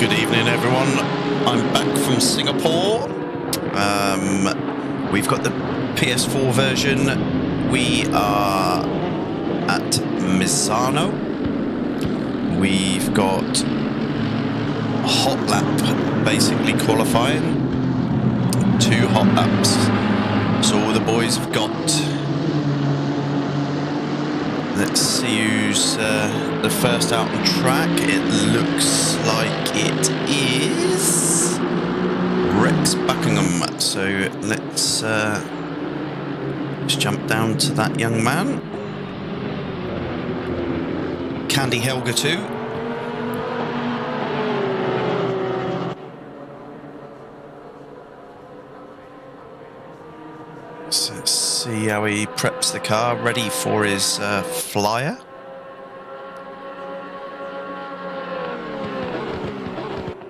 Good evening, everyone. I'm back from Singapore. We've got the PS4 version. We are at Misano. We've got a hot lap, basically qualifying. 2 hot laps. So all the boys have got. Let's see who's the first out on track. It looks like it is Rex Buckingham. So let's jump down to that young man. Candy Helga too. So let's see how he preps the car, ready for his flyer.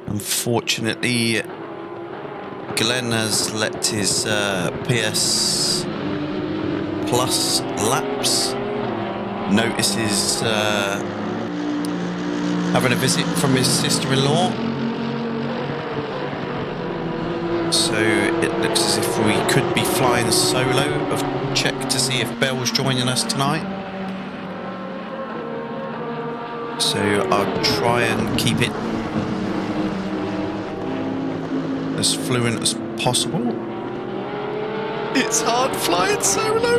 Unfortunately, Glenn has let his PS Plus lapse. Notices having a visit from his sister-in-law. So it looks as if we could be flying solo. I've checked to see if Bell's joining us tonight. So I'll try and keep it as fluent as possible. It's hard flying solo.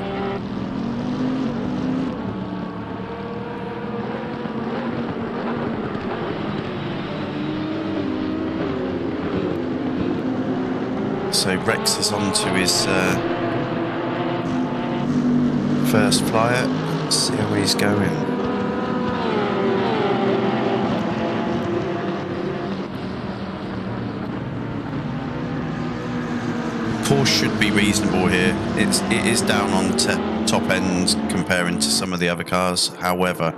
So Rex is on to his first flyer. Let's see how he's going. Porsche should be reasonable here. It is down on top end comparing to some of the other cars. However,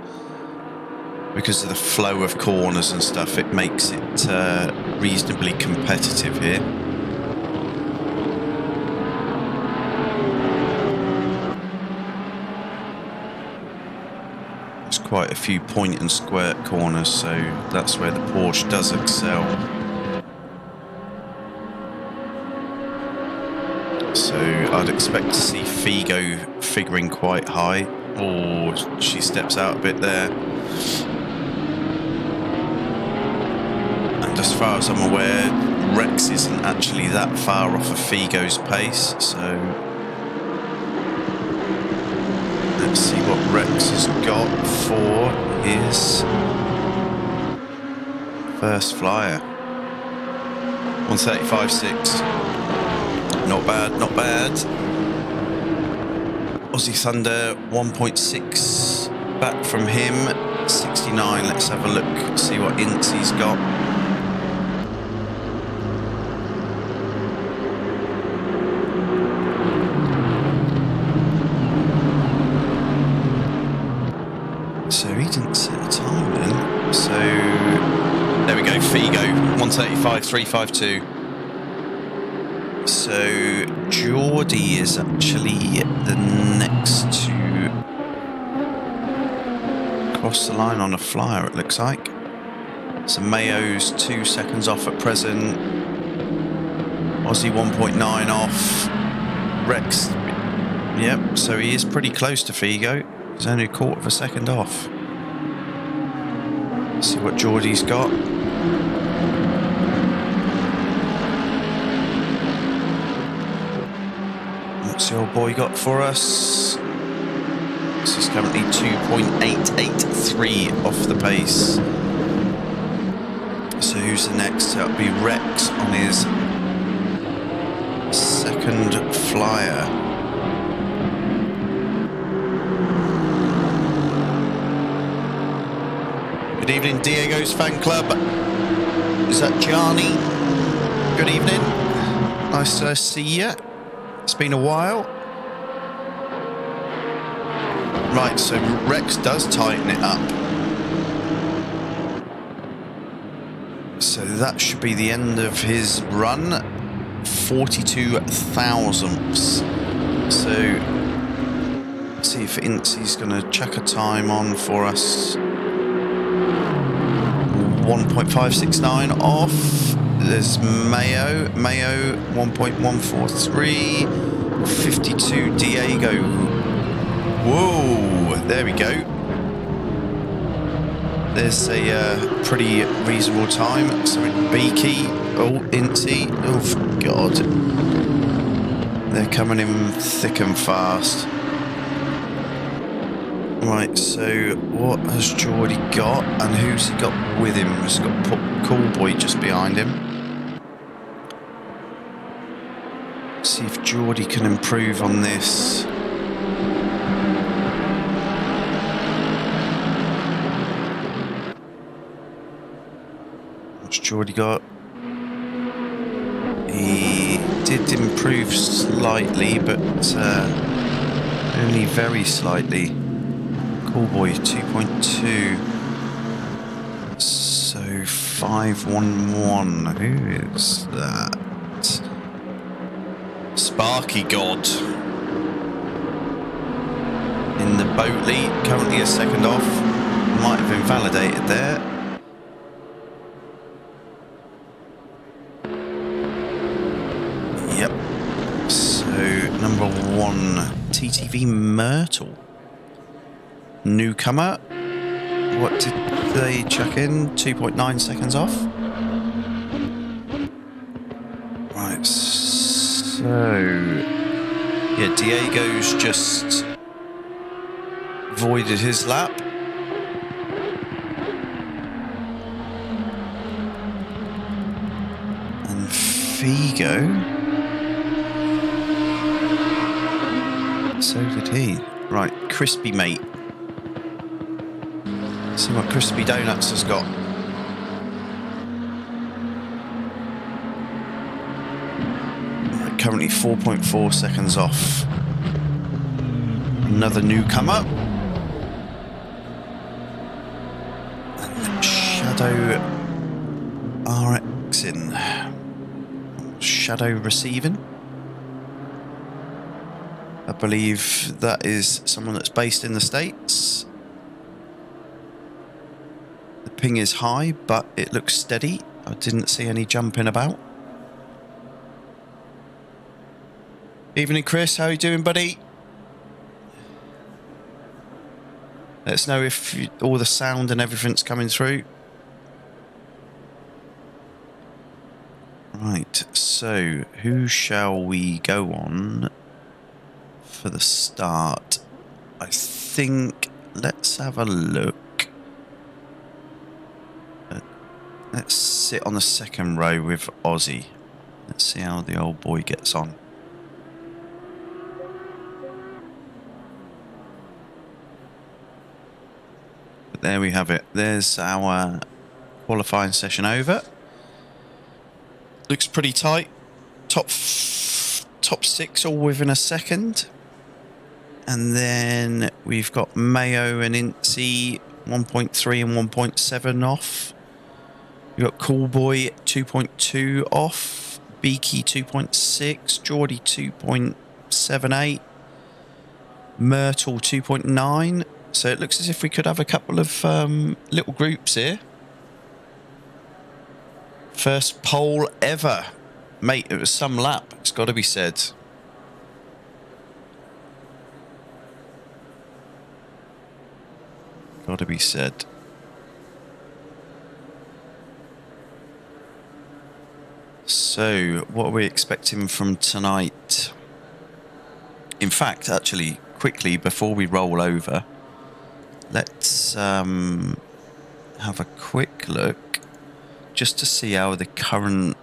because of the flow of corners and stuff, it makes it reasonably competitive here. Quite a few point and squirt corners, so that's where the Porsche does excel. So I'd expect to see Figo figuring quite high. Oh, she steps out a bit there. And as far as I'm aware, Rex isn't actually that far off of Figo's pace, so let's see what Rex has got for his first flyer. 135.6. Not bad, not bad. Aussie Thunder 1.6 back from him. 69. Let's have a look, see what ints he's got. So he didn't set a time then. So there we go, Figo, 135.352. So Geordie is actually the next to cross the line on a flyer, it looks like. So Mayo's 2 seconds off at present. Aussie 1.9 off. Rex, yep, so he is pretty close to Figo. He's only a quarter of a second off. Let's see what Geordie's got. What's the old boy got for us? This is currently 2.883 off the pace. So who's the next? That'll be Rex on his second flyer. Good evening, Diego's fan club. Is that Gianni? Good evening. Nice to see you. It's been a while. Right, so Rex does tighten it up. So that should be the end of his run. 42 thousandths. So let's see if Incy's going to chuck a time on for us. 1.569 off. There's Mayo 1.143, 52 Diego. Whoa, there we go. There's a pretty reasonable time. Something Beaky, oh, Inty, oh God. They're coming in thick and fast. Right, so what has Geordie got and who's he got with him? He's got Cool Boy just behind him. See if Geordie can improve on this. What's Geordie got? He did improve slightly, but only very slightly. Cool Boy 2.2. So 511. Who is that? Sparky God. In the boat lead, currently a second off. Might have invalidated there. Yep. So number 1, TTV Myrtle. Newcomer. What did they chuck in? 2.9 seconds off. Right, so yeah, Diego's just voided his lap. And Figo, so did he. Right, Crispy Mate. See what Crispy Donuts has got. Right, currently 4.4 seconds off. Another newcomer. And Shadow RXing. Shadow receiving. I believe that is someone that's based in the States. Ping is high, but it looks steady. I didn't see any jumping about. Evening, Chris. How are you doing, buddy? Let us know if all the sound and everything's coming through. Right, so who shall we go on for the start? I think let's have a look. Let's sit on the second row with Aussie. Let's see how the old boy gets on. But there we have it. There's our qualifying session over. Looks pretty tight. Top 6 all within a second. And then we've got Mayo and Incy 1.3 and 1.7 off. We've got Cool Boy 2.2 off, Beaky 2.6, Geordie 2.78, Myrtle 2.9. So it looks as if we could have a couple of little groups here. First pole ever. Mate, it was some lap, it's got to be said. Got to be said. So, what are we expecting from tonight? In fact, actually, quickly, before we roll over, let's have a quick look just to see how the current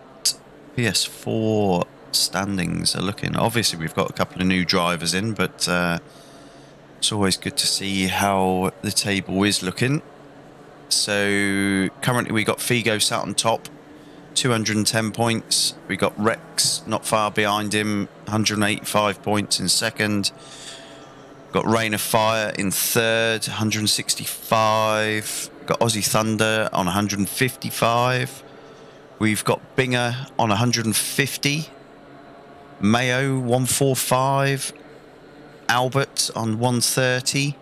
PS4 standings are looking. Obviously, we've got a couple of new drivers in, but it's always good to see how the table is looking. So, currently, we got Figo sat on top. 210 points. We got Rex not far behind him, 185 points in second. Got Rain of Fire in third, 165. Got Aussie Thunder on 155. We've got Binger on 150. Mayo 145. Albert on 130.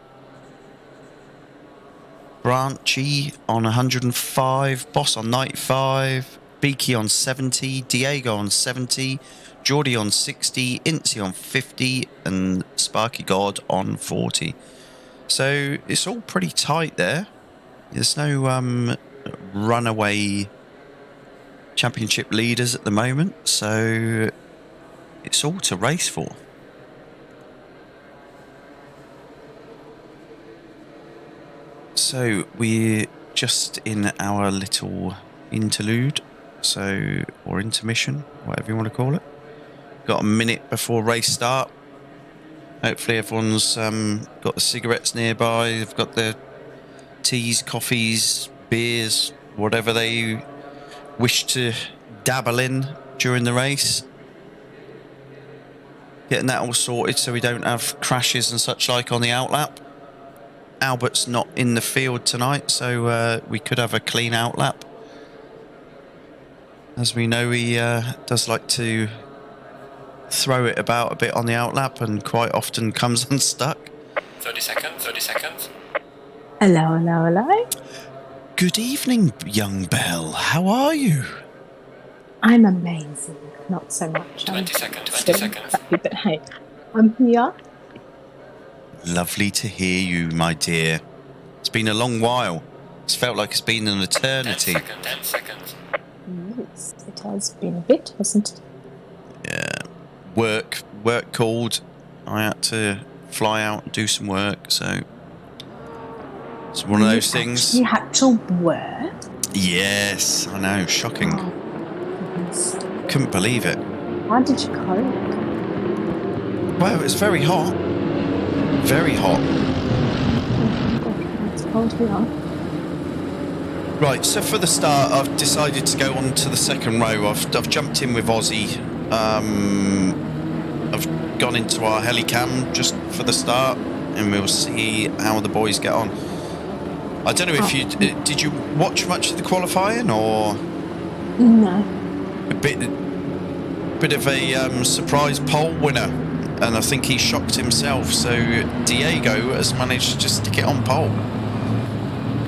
Branchy on 105, Boss on 95, Beaky on 70, Diego on 70, Geordie on 60, Incy on 50, and Sparky God on 40. So it's all pretty tight there. There's no runaway championship leaders at the moment, so it's all to race for. So we're just in our little interlude, or intermission, whatever you want to call it. Got a minute before race start. Hopefully everyone's got the cigarettes nearby. They've got their teas, coffees, beers, whatever they wish to dabble in during the race. Getting that all sorted so we don't have crashes and such like on the outlap. Albert's not in the field tonight, so we could have a clean outlap. As we know, he does like to throw it about a bit on the outlap and quite often comes unstuck. 30 seconds, 30 seconds. Hello, hello, hello. Good evening, young Belle. How are you? I'm amazing. Not so much. 20 seconds, 20 seconds. Happy, but hey, I'm here. Lovely to hear you, my dear. It's been a long while. It's felt like it's been an eternity. 10 seconds. Yes, it has been a bit, hasn't it? Yeah. Work called. I had to fly out and do some work, so it's one of those things. You had to work? Yes, I know. Shocking. Oh, goodness. Couldn't believe it. How did you cope? Well, it's very hot. Very hot. It's cold here. Right, so for the start, I've decided to go on to the second row. I've jumped in with Aussie. I've gone into our helicam just for the start, and we'll see how the boys get on. I don't know if did you watch much of the qualifying, or No. a bit of a surprise pole winner, and I think he shocked himself. So Diego has managed to just stick it on pole.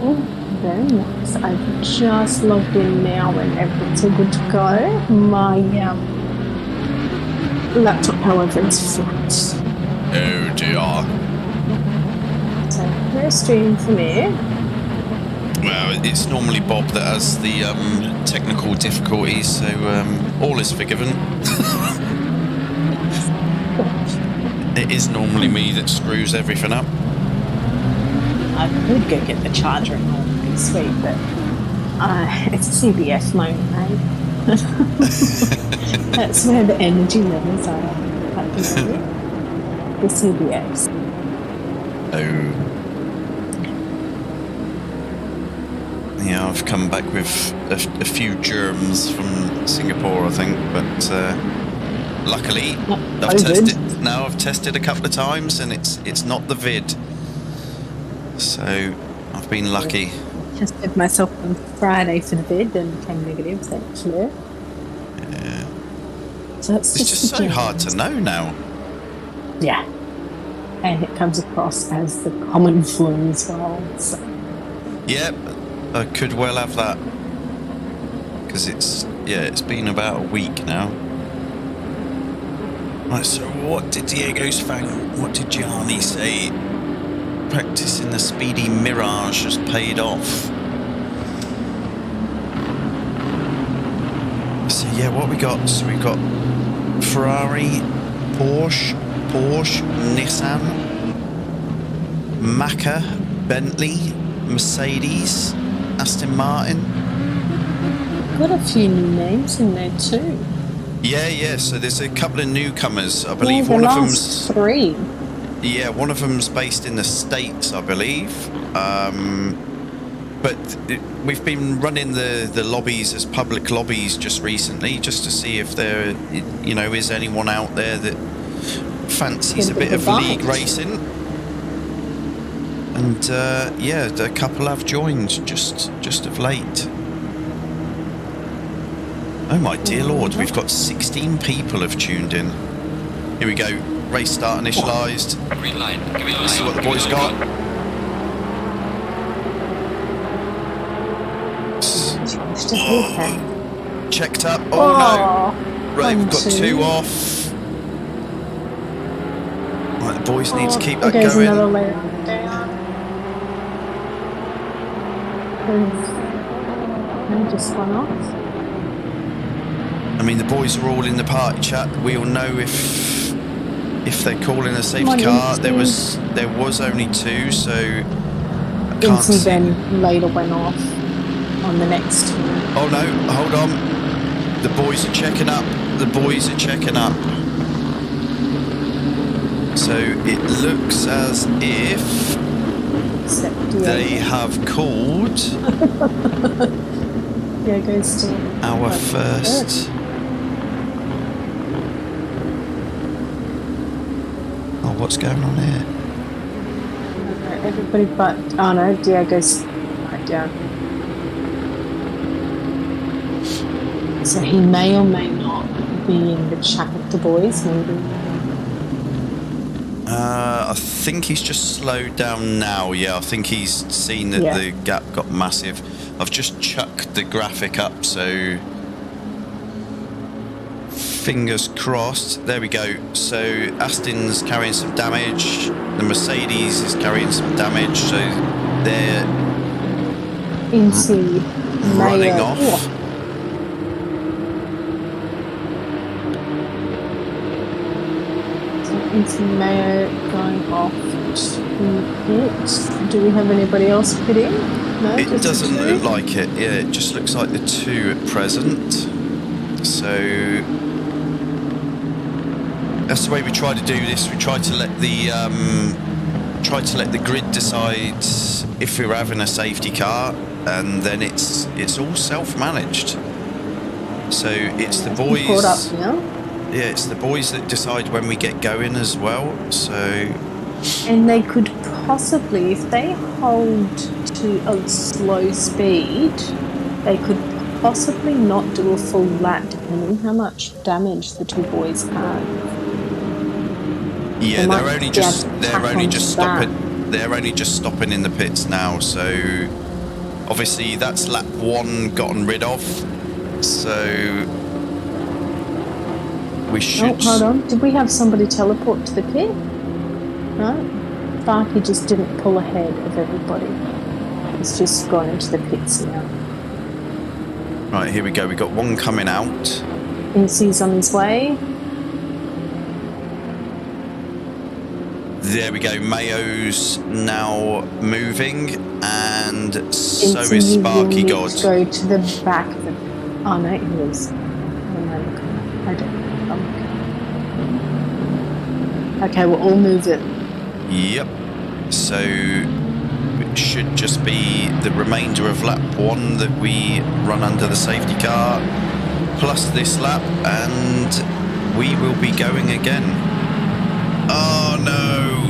Oh, very nice. I've just logged in now and everything's all good to go. My laptop, however, is flat. Oh dear. So no stream for me. Well, it's normally Bob that has the technical difficulties, so all is forgiven. It is normally me that screws everything up. I could go get the charger and all would be sweet, but it's a CBS moment, mate. That's where the energy levels are at the moment. The CBS. Oh. Yeah, I've come back with a few germs from Singapore, I think, but luckily I've tested a couple of times and it's not the vid. So I've been lucky. Tested myself on Friday for the vid and came negative, thankfully. Yeah. So it's just so hard to know now. Yeah. And it comes across as the common flu as well. So. Yep, I could well have that. Because it's been about a week now. Right, so what did what did Gianni say? Practicing the speedy Mirage has paid off. So yeah, what we got? So we've got Ferrari, Porsche, Nissan, Macca, Bentley, Mercedes, Aston Martin. Got a few new names in there too. Yeah. So there's a couple of newcomers. I believe one of them's three. Yeah, one of them's based in the States, I believe. But we've been running the lobbies as public lobbies just recently, just to see if there, is anyone out there that fancies a bit of league racing. And a couple have joined just of late. Oh my dear Lord, we've got 16 people have tuned in. Here we go. Race start initialised. Green light. Let's see what the boys got. managed to hit him. Checked up. Oh, no. Right, we've got 1, 2. 2 off. Right, the boys need to keep that there goes going. another layer down. And just one off. I mean, the boys are all in the party chat. We all know if they're calling a safety car. There was only 2, so I can't see. Then later went off on the next. Oh no! Hold on. The boys are checking up. The boys are checking up. So it looks as if they have called goes to our first. Oh, what's going on here? Everybody but Diego's right down. So he may or may not be in the chat with the boys, maybe. I think he's just slowed down now. Yeah, I think he's seen that the gap got massive. I've just chucked the graphic up, so fingers crossed. There we go. So Aston's carrying some damage. The Mercedes is carrying some damage. So they're into running off. Oh. Into Mayo going off to pit. Do we have anybody else pitting? No, it doesn't look like it. Yeah, it just looks like the 2 at present. So that's the way we try to do this. We try to let the grid decide if we're having a safety car, and then it's all self-managed. So it's the boys. Caught up now. Yeah, it's the boys that decide when we get going as well. So, and they could possibly, if they hold to a slow speed, they could possibly not do a full lap, depending how much damage the 2 boys have. Yeah, they're only just stopping in the pits now. So, obviously, that's lap 1 gotten rid of. So. We should. Oh, hold on. Did we have somebody teleport to the pit? No. Sparky just didn't pull ahead of everybody. He's just gone into the pits now. Right, here we go. We got 1 coming out. He's on his way. There we go. Mayo's now moving, and so is Sparky God. Go to the back of the. Oh no, he is. I don't know. Okay, we'll all move it. Yep. So it should just be the remainder of lap 1 that we run under the safety car, plus this lap, and we will be going again. Oh no!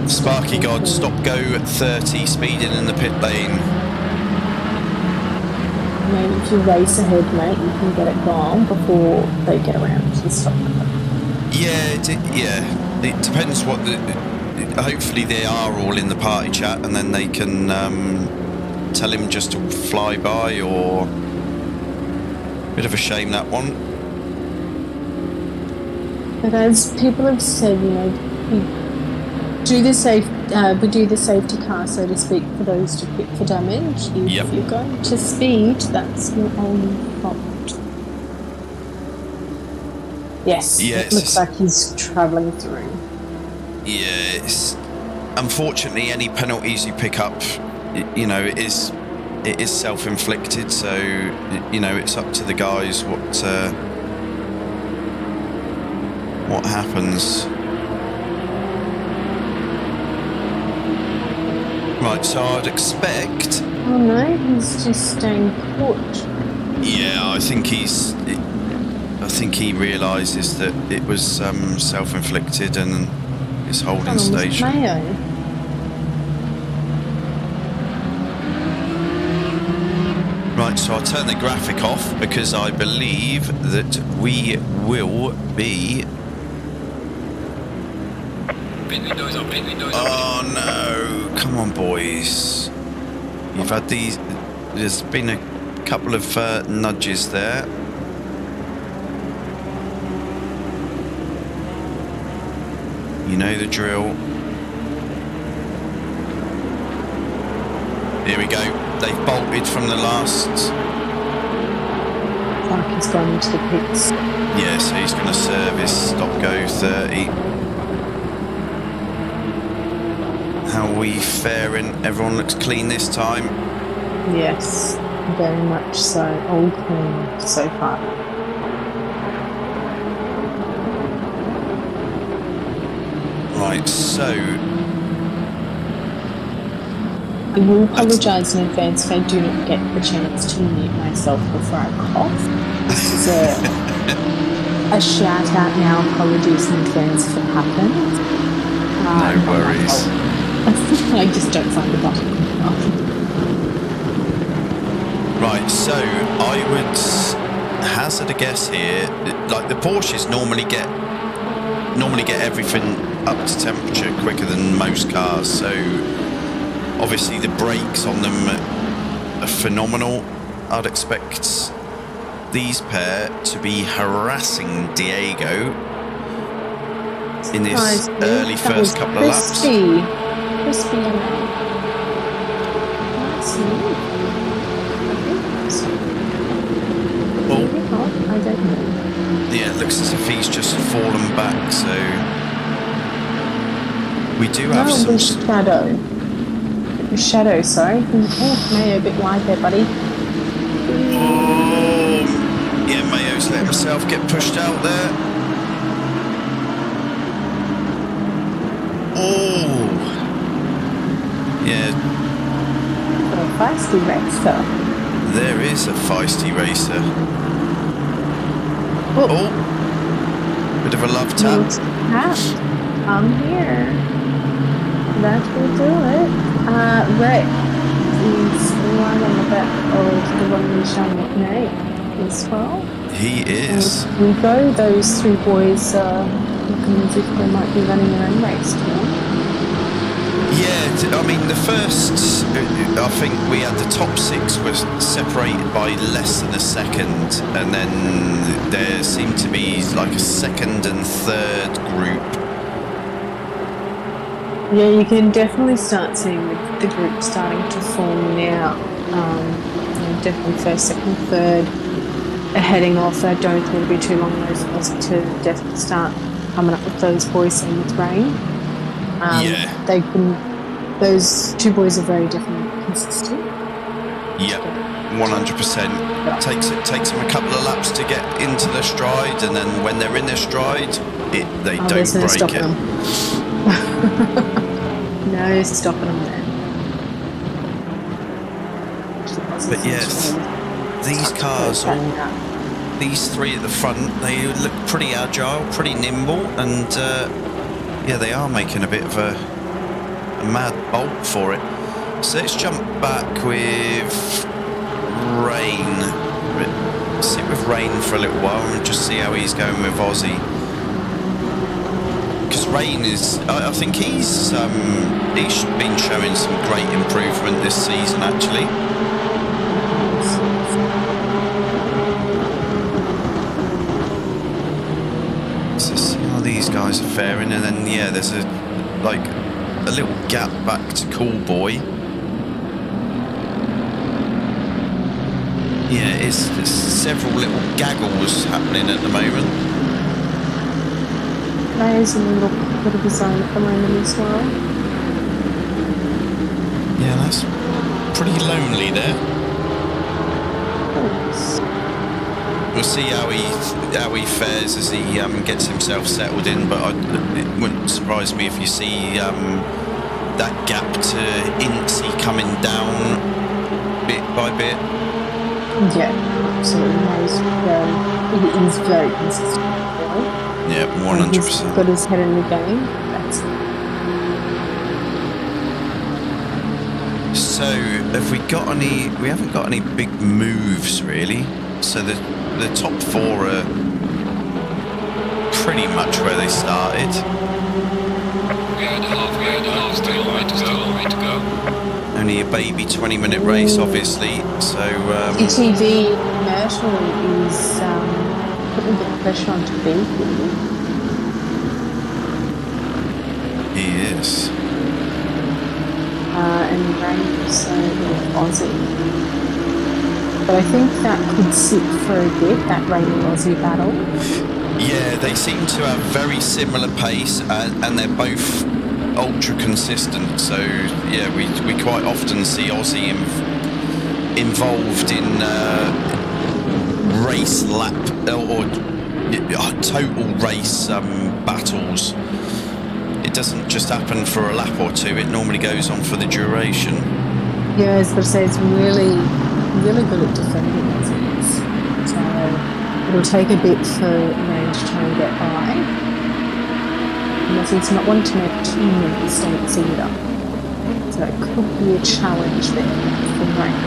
Sparky God, stop go at 30, speeding in the pit lane. Maybe if you race ahead, mate, you can get it gone before they get around to the stop. Yeah, it depends what the. Hopefully they are all in the party chat, and then they can tell him just to fly by. Or bit of a shame, that one. But as people have said, you know, we do the safety car, so to speak, for those to pit for damage. If you're going to speed, that's your own fault. Yes, it looks like he's travelling through. Yes. Unfortunately, any penalties you pick up, you know, it is self-inflicted. So, you know, it's up to the guys what happens. Right, so I'd expect. Oh no, he's just staying put. Yeah, I think he realises that it was self-inflicted and is holding station. Right, so I'll turn the graphic off because I believe that we will be. Windows open. Oh no! Come on, boys. You've had these. there's been a couple of nudges there. You know the drill. Here we go. They've bolted from the last. Like he's gone into the pits. Yeah, so he's going to service stop go 30. How are we faring? Everyone looks clean this time. Yes, very much so. All clean so far. Right, so I will apologise in advance if I do not get the chance to mute myself before I cough. This is a shout out now. Apologies in advance if it happens. no worries. I just don't find the button enough. Right, so I would hazard a guess here. Like the Porsches normally get everything up to temperature quicker than most cars, so obviously the brakes on them are phenomenal. I'd expect these pair to be harassing Diego in this early first couple of laps. Crispy and Well, I don't know. yeah, it looks as if he's just fallen back, so we do have some... Shadow, sorry. Oh, Mayo, a bit wide there, buddy. Oh, yeah, Mayo's let himself get pushed out there. Oh, yeah. A feisty racer. There is a feisty racer. Oh, bit of a love tap. I'm here. That will do it. Rex is right on the back of the one we shall not name as well. He is. And we go, those three boys looking as if they might be running their own race today. Yeah, I mean, the first, I think we had the top six was separated by less than a second, and then there seemed to be like a second and third group. Yeah, you can definitely start seeing the group starting to form now. Definitely first, second, third are heading off. I don't think it'll be too long those of us to definitely start coming up with those boys same with rain. Yeah. Those two boys are very definitely consistent. Yep, 100%. Takes them a couple of laps to get into their stride, and then when they're in their stride, they don't there's no break stopping it. them. No stopping them there. But yes, these cars, these three at the front, they look pretty agile, pretty nimble, and yeah, they are making a bit of a mad bolt for it. So let's jump back with Rain. Sit with Rain for a little while and just see how he's going with Aussie. Because Rain is, I think he's been showing some great improvement this season actually. So see how these guys are faring, and then yeah, there's a little gap back to Cool Boy. Yeah, there's several little gaggles happening at the moment. Players in a little bit of a zone at the moment as well. Yeah, that's pretty lonely there. Thanks. We'll see how he fares as he gets himself settled in, but it wouldn't surprise me if you see that gap to Incy coming down bit by bit. Yeah, absolutely. He is very consistent. Yeah, 100%. He's got his head in the game. That's it. So, have we got any? We haven't got any big moves really. So the top four are pretty much where they started. We are the half, still a long way to go. only a baby 20-minute race, obviously. So GTV Myrtle is putting a bit of pressure on to be here. he is. And Rain also with Aussie. But I think that could sit for a bit, that Rain and Aussie battle. Yeah, they seem to have very similar pace, and they're both ultra consistent. So yeah, we quite often see Aussie involved in race lap or total race battles. It doesn't just happen for a lap or two. It normally goes on for the duration. Yeah, I was going to say it's really good at defending Aussies. So it'll take a bit for Rain to try and get by. And Aussie's not one to make too many mistakes either. So it could be a challenge there for Rain.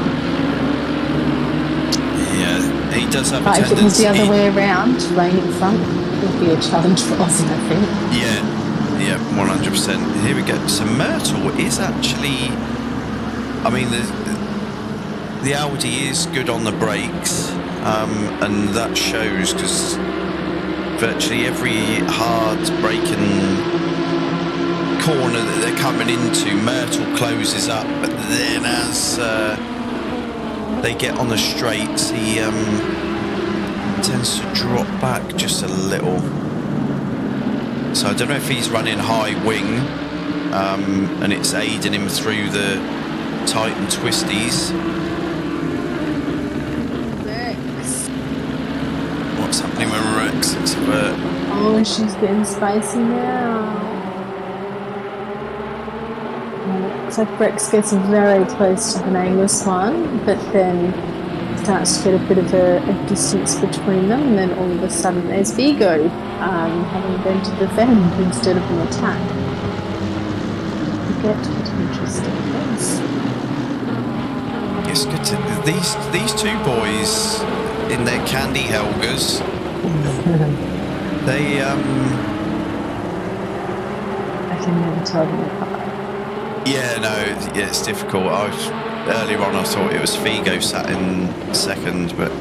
Yeah, he does have But a if tendency. it was the other way around, Rain in front would be a challenge for Aussie, I think. Yeah, 100%. Here we go. So Myrtle is actually, I mean, the Audi is good on the brakes, and that shows because virtually every hard braking corner that they're coming into, Myrtle closes up, but then as they get on the straights, he tends to drop back just a little. So I don't know if he's running high wing, and it's aiding him through the tight and twisties. Rex. What's happening with Rex? It's Oh, she's getting spicy now. Looks like Rex gets very close to the nameless one, but then starts to get a bit of a distance between them, and then all of a sudden there's Vigo having been to defend instead of an attack. You get interesting things. it's good to these two boys in their candy Helgas. They I can never tell them apart. yeah, no, it's difficult. Earlier on I thought it was Figo sat in second, but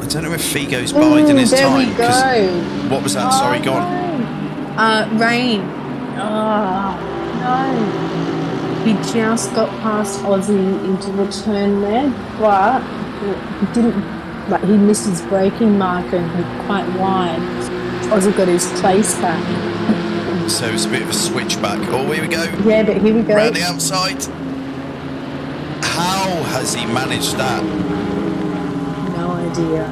I don't know if Figo's biding his there time. we go. What was that? Sorry, go on. No. Rain. Oh, no. He just got past Aussie into the turn there, but he didn't, like, he missed his braking marker and he quite wide. Aussie got his place back. So it's a bit of a switchback. Oh, here we go. Yeah, but here we go. Round the outside. How has he managed that? No idea.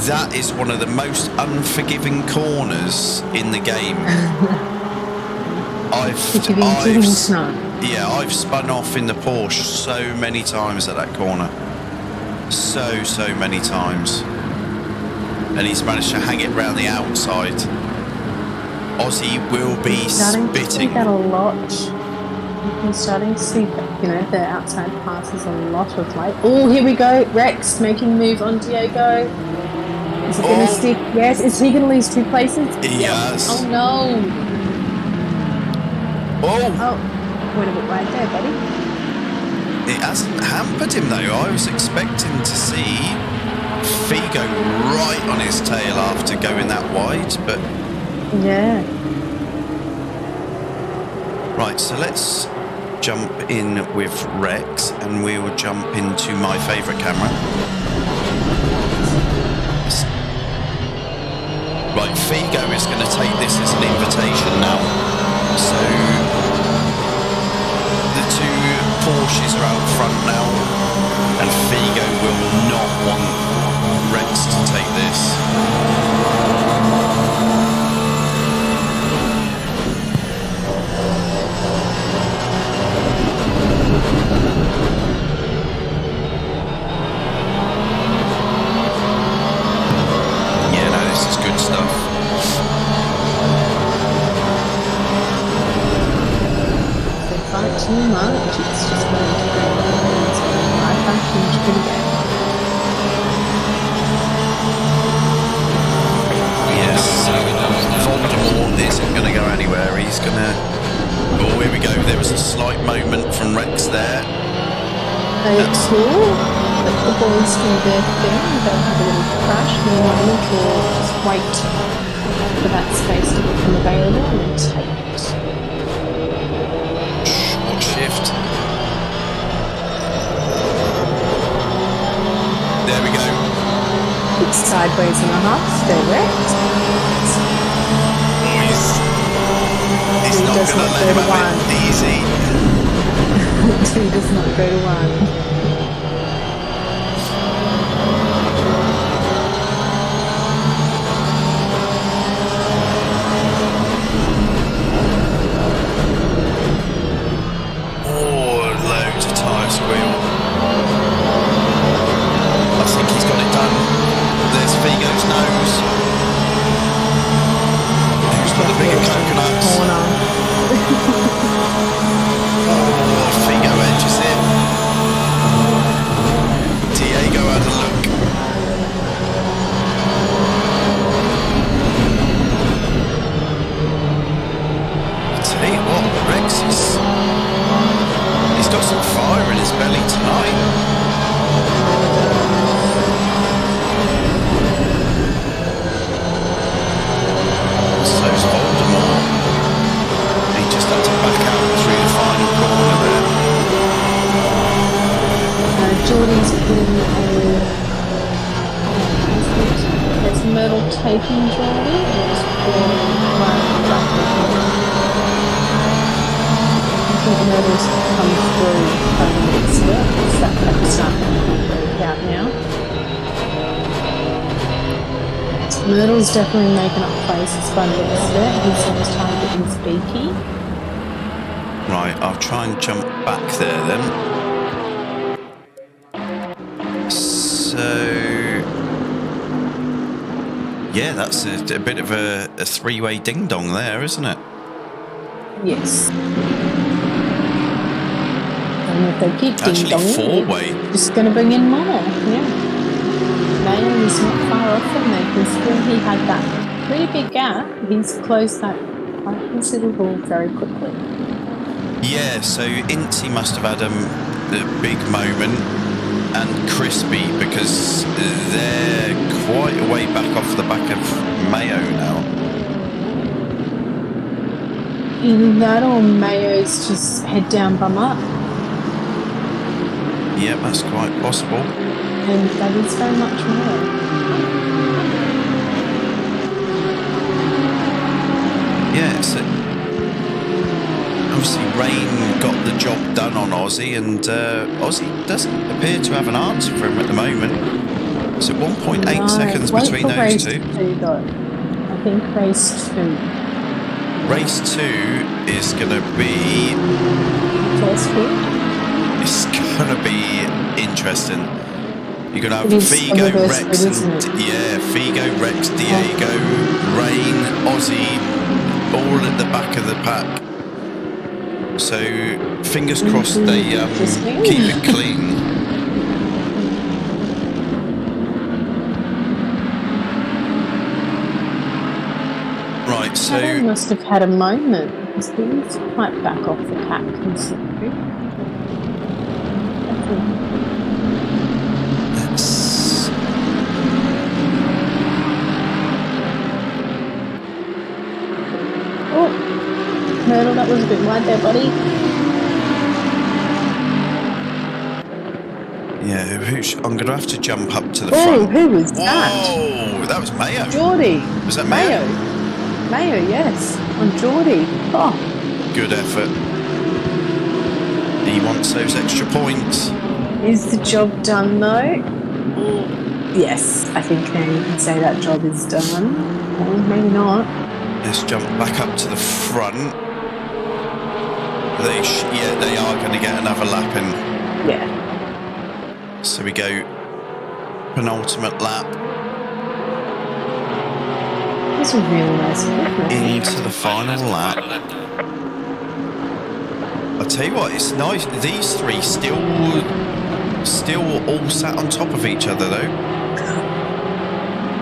That is one of the most unforgiving corners in the game. I've spun off in the Porsche so many times at that corner. So many times. And he's managed to hang it round the outside. Aussie will be Starting to see spitting. that a lot. I'm starting to see, the outside passes a lot of late. Oh, here we go. Rex making a move on Diego. Is it going to stick? Yes. Is he going to lose 2 places? Yes. Oh, no. Oh, Wait a bit right there, buddy. it hasn't hampered him though. I was expecting to see Figo right on his tail after going that wide, but Yeah. right, so let's jump in with Rex and we will jump into my favourite camera. Right, Figo is going to take this as an invitation now. So the 2 Porsches are out front now, and Figo will not want Rex to take this. Yeah, no, this is good stuff. If they fight too much, it's just going to go right back into the game. Yes, Voldemort isn't going to go anywhere. there was a slight moment from Rex there. It's cool. Let the boys do their thing. They'll have a little crash in a moment or just wait for that space to become available and take it. Short shift. There we go. It's sideways and a half, direct. He's not going to let him have it easy. Two does not go to one. Oh, loads of tyre squeal. I think he's got it done. There's Figo's nose. Who's got the bigger coconuts? Oh, Figo edges it. Diego had a look. I tell you what, Rex he's got some fire in his belly tonight. So's Voldemort. He just had to back out through the final corner there. Jordan's putting there's metal taping Jordan. It's I think metal's come through from the next bit. It's that starting to break out now. Myrtle's definitely making up places by the looks of it. His next target is Beaky. Right, I'll try and jump back there then. So, yeah, that's a bit of a three-way ding-dong there, isn't it? Yes. And if they keep Actually, ding-donging, four-way. it's just going to bring in more, yeah. Mayo is not far off from there, considering he had that pretty big gap. He's closed that quite considerable very quickly. Yeah, so Incy must have had a big moment, and Crispy, because they're quite a way back off the back of Mayo now. Either that or Mayo's just head down, bum up. Yeah, that's quite possible. And that is very much Mayo. Yeah, so obviously Rain got the job done on Aussie, and Aussie doesn't appear to have an answer for him at the moment. So 1.8 seconds between those two. Though. I think race 2. Race 2 is going to be... First speed? It's going to be interesting. You're going to have Figo, Rex, and Figo, Rex, Diego, Rain, Aussie, all at the back of the pack. So fingers crossed they keep it clean. Right, so He must have had a moment because he was quite back off the pack considering. Oh, Myrtle, that was a bit wide there, buddy. yeah, I'm going to have to jump up to the Oh, front. who was that? Whoa, that was Mayo. Geordie. Was that Mayo? Mayo, yes. On Geordie. Oh. Good effort. He wants those extra points. Is the job done though? Yes, I think now you can say that job is done. Or maybe not. Let's jump back up to the front. They are going to get another lap in. Yeah. So we go penultimate lap It's a really nice clip. into the final lap. I'll tell you what, it's nice. These three still all sat on top of each other though.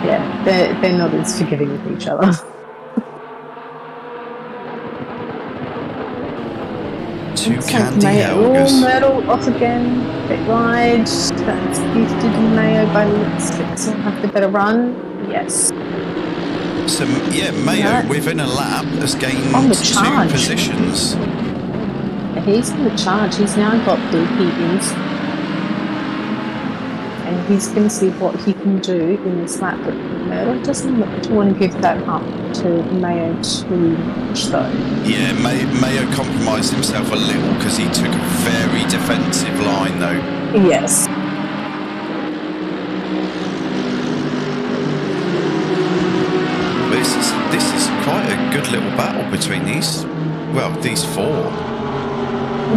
Yeah, they're not as forgiving with each other. Two Looks candy like Mayo. Helgas. Myrtle off again. Bit wide. That's gifted Mayo by the looks of it. So we'll have the better run. Yes. So, yeah, Mayo, Right. within a lap, has gained On the 2 charge. positions. He's on the charge. He's now got BPs. And he's going to see what he can do in this lap. But Myrtle doesn't want to give that up to Mayo too much, though. Yeah, Mayo compromised himself a little because he took a very defensive line, though. Yes. This is quite a good little battle between these 4.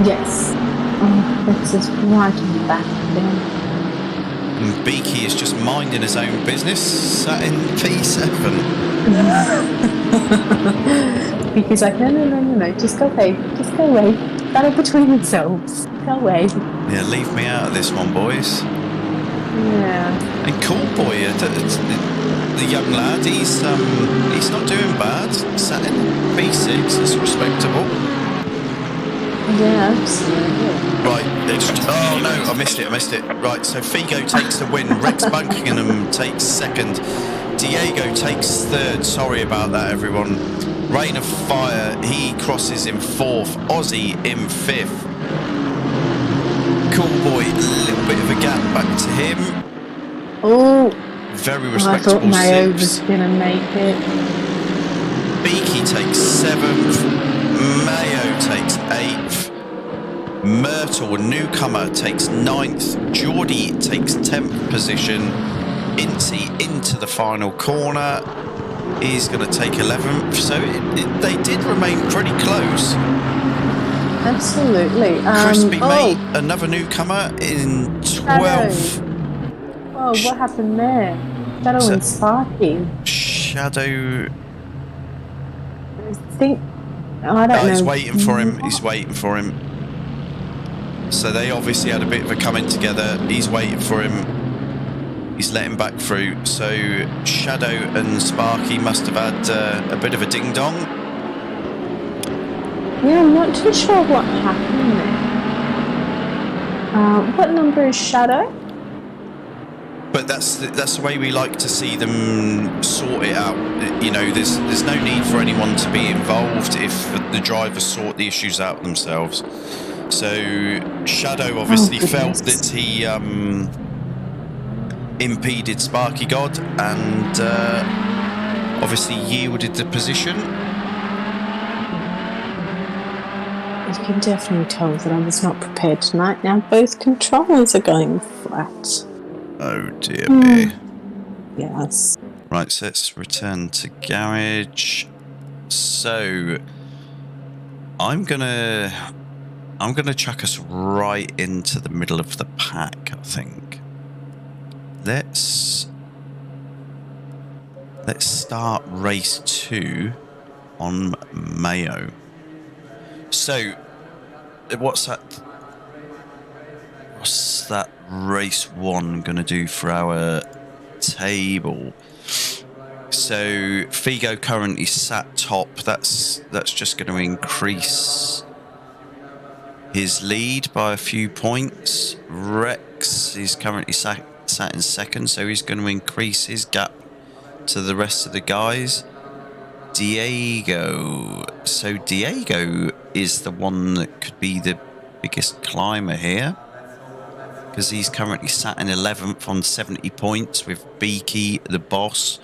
Yes. Oh, this is right on the back there. And Beaky is just minding his own business, sat in P7. Because like, no, just go away. Just go away. Battle between yourselves. Go away. Yeah, leave me out of this one, boys. Yeah. And Cool Boy, the young lad, he's not doing bad. Sat in P6, it's respectable. Yeah, absolutely. Right, oh no, I missed it. Right, so Figo takes the win. Rex Buckingham takes second. Diego takes third. Sorry about that, everyone. Rain of Fire, he crosses in fourth. Aussie in fifth. Cool Boy, a little bit of a gap back to him. Oh, Very I respectable thought Mayo was sixth. going to make it. Beaky takes seventh. Mayo takes eighth. Myrtle, newcomer, takes ninth. Geordie takes 10th position. Incy into the final corner. He's going to take 11th. So they did remain pretty close. Absolutely. Crispy Mate, another newcomer in 12th. Oh, what happened there? Shadow and Sparky. Shadow. I think. I don't know. He's waiting for him. He's waiting for him. So they obviously had a bit of a coming together. He's waiting for him. He's let him back through. So Shadow and Sparky must have had a bit of a ding dong. Yeah, I'm not too sure what happened there. What number is Shadow? But that's the way we like to see them sort it out. You know, there's no need for anyone to be involved if the drivers sort the issues out themselves. So Shadow obviously felt that he impeded Sparky God and obviously yielded the position. You can definitely tell that I was not prepared tonight. Now both controllers are going flat. Oh dear me. Yes. Right, so let's return to garage. So I'm gonna chuck us right into the middle of the pack, I think. Let's start race 2 on Mayo. So what's that race 1 gonna do for our table? So Figo currently sat top. That's just going to increase his lead by a few points. Rex is currently sat in second, so he's going to increase his gap to the rest of the guys. Diego. So Diego is the one that could be the biggest climber here, because he's currently sat in 11th on 70 points with Beaky, the boss.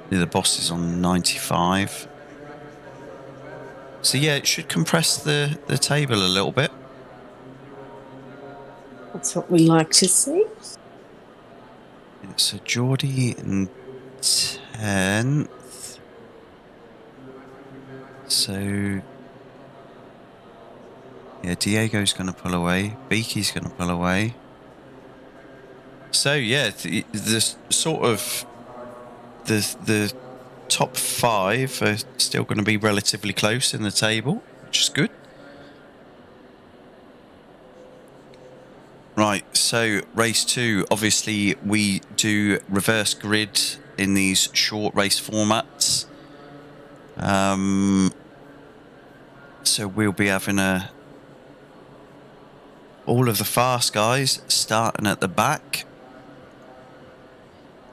The boss is on 95. So yeah, it should compress the table a little bit. That's what we like to see. So Geordie in 10th. So yeah, Diego's going to pull away. Beaky's going to pull away. So yeah, the sort of the top 5 are still going to be relatively close in the table, which is good. Right, so race 2, obviously we do reverse grid in these short race formats. So we'll be having all of the fast guys starting at the back.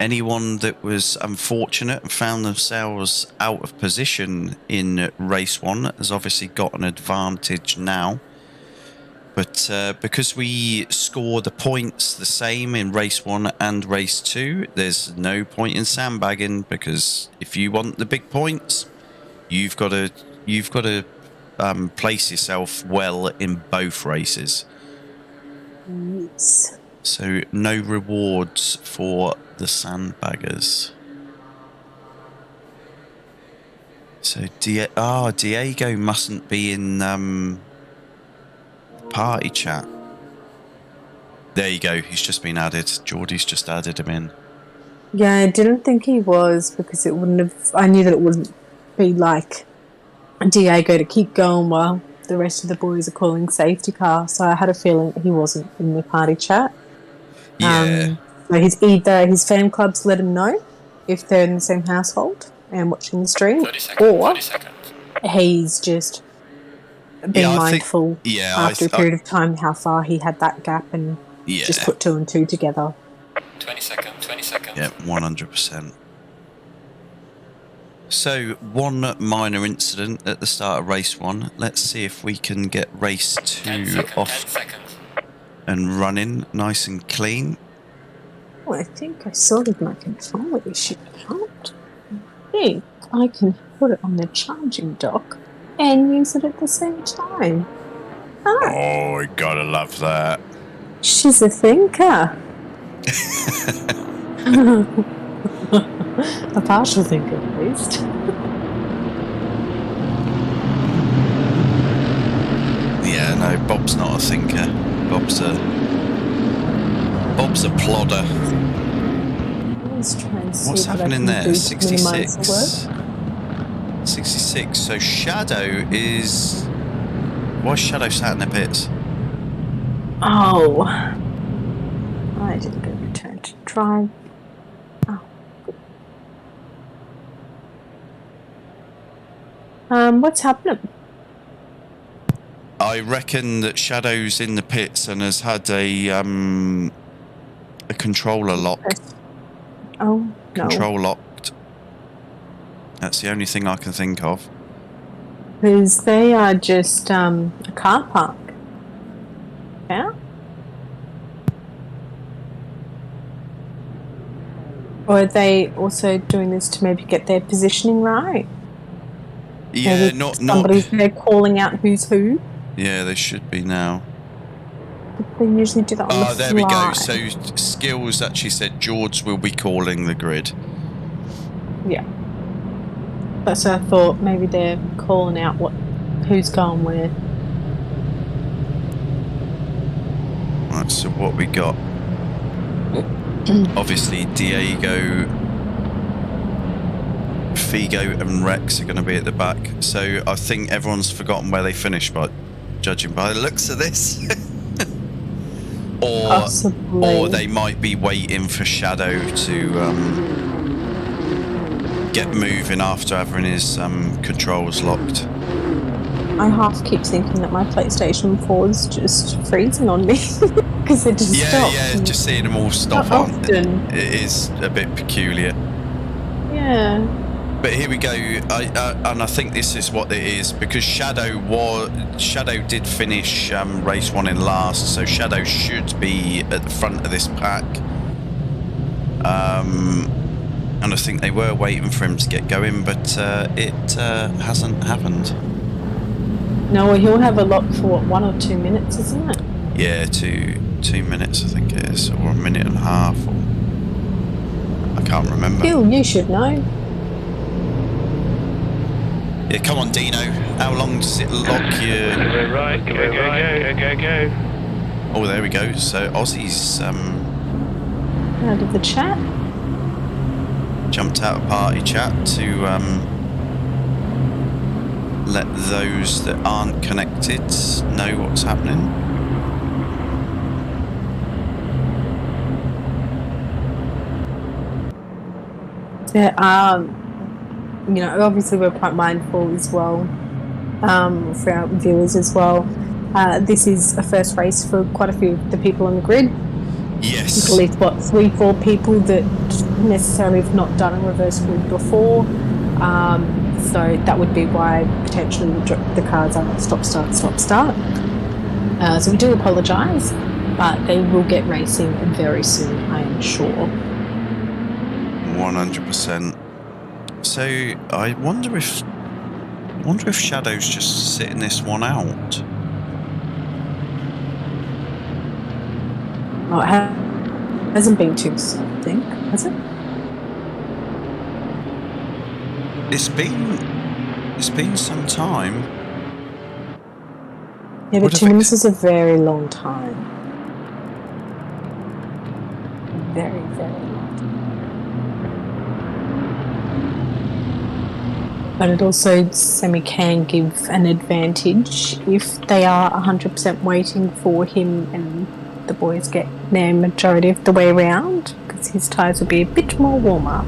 Anyone that was unfortunate and found themselves out of position in race 1 has obviously got an advantage now. But because we score the points the same in race 1 and race 2, there's no point in sandbagging, because if you want the big points, you've got to place yourself well in both races. Yes. So no rewards for the sandbaggers. So Diego mustn't be in party chat. There you go. He's just been added. Geordie's just added him in. Yeah, I didn't think he was, because it wouldn't have. I knew that it wouldn't be like Diego to keep going while the rest of the boys are calling safety car. So I had a feeling that he wasn't in the party chat. Yeah. So he's either his fan clubs let him know if they're in the same household and watching the stream, 30 seconds, or 30 seconds. he's just being mindful after a period of time how far he had that gap and just put 2 and 2 together. 20 seconds, 20 seconds. Yeah, 100%. So, one minor incident at the start of race 1. Let's see if we can get race 2 off and running nice and clean. Oh, I think I sorted my controller issue out. I think I can put it on the charging dock and use it at the same time. Oh, I gotta love that. She's a thinker. A partial thinker, at least. Yeah, no, Bob's not a thinker. Bob's a plodder. Let's try and see what's happening there? 66. 66. So Shadow is... Why is Shadow sat in the pits? Oh. I didn't go return to drive. Oh. What's happening? I reckon that Shadow's in the pits and has had a controller lock. Oh, no. Control locked. That's the only thing I can think of. Because they are just a car park. Yeah? Or are they also doing this to maybe get their positioning right? Yeah, maybe somebody's there calling out who's who. Yeah, they should be now. They usually do that on the fly. There we go. So Skills actually said George will be calling the grid. Yeah. But so I thought maybe they're calling out who's going where. Right, so what we got? Obviously Diego, Figo and Rex are going to be at the back. So I think everyone's forgotten where they finished, but judging by the looks of this. Or they might be waiting for Shadow to get moving after having his controls locked. I half keep thinking that my PlayStation 4 is just freezing on me because it just stops. Yeah, just seeing them all stop on. It is a bit peculiar. Yeah. But here we go, and I think this is what it is, because Shadow did finish race 1 in last, so Shadow should be at the front of this pack. And I think they were waiting for him to get going, but it hasn't happened. No, well, he'll have a lock for what, 1 or 2 minutes, isn't it? Yeah, 2 minutes I think it is, or a minute and a half. Or... I can't remember. Phil, you should know. Yeah, come on, Dino. How long does it lock you? Go right, go. Oh, there we go. So Aussie's out of the chat. Jumped out of party chat to let those that aren't connected know what's happening. There are, obviously we're quite mindful as well for our viewers as well. This is a first race for quite a few of the people on the grid. Yes. At least, 3-4 people that necessarily have not done a reverse grid before. So that would be why potentially the cars are stop, start, stop, start. So we do apologise, but they will get racing very soon, I am sure. 100%. So I wonder if Shadow's just sitting this one out. Well, it hasn't been too slow, I think, has it? It's been some time. Yeah, but 2 minutes is a very long time. Very, very long time. But it also can give an advantage if they are 100% waiting for him and the boys get their majority of the way around, because his tyres will be a bit more warmer.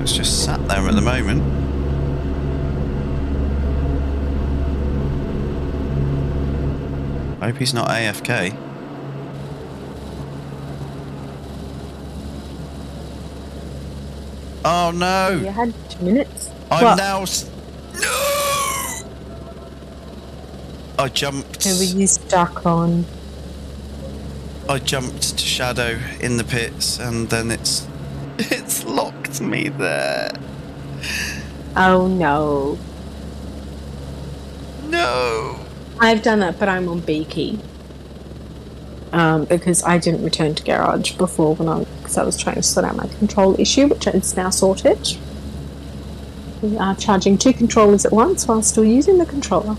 It's just sat there at the moment. I hope he's not AFK. Oh no! You had 2 minutes. I'm now. No! I jumped. Who were you stuck on? I jumped to Shadow in the pits, and then it's locked me there. Oh no. No. I've done that, but I'm on B key. Because I didn't return to garage before because I was trying to sort out my control issue, which is now sorted. We are charging 2 controllers at once while still using the controller.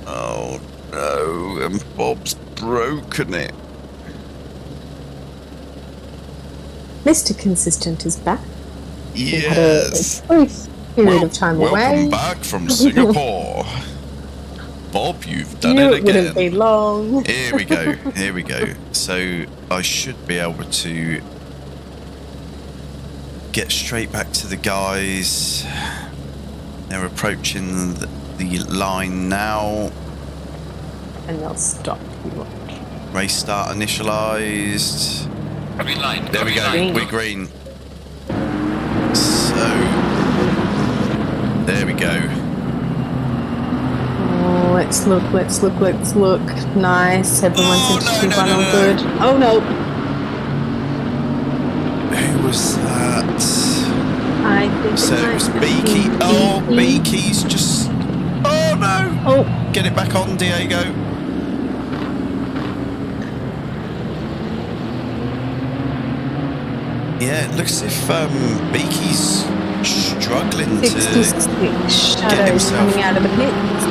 Oh no, and Bob's broken it. Mr. Consistent is back. Yes. We had a brief period of time away. Welcome back from Singapore. Bob, you've done it again. It wouldn't be long. Here we go. Here we go. So I should be able to get straight back to the guys. They're approaching the line now. And they'll stop. Race start initialized. Green line. There we go. Line. We're green. So there we go. Oh, let's look. Nice. Everyone's into 2-1 all good. Oh no. Who was that? I think So it was Beaky. Oh, Beaky's just. Oh no! Oh. Get it back on, Diego. Yeah, it looks as if Beaky's struggling 66 to Shadows coming out of the pits.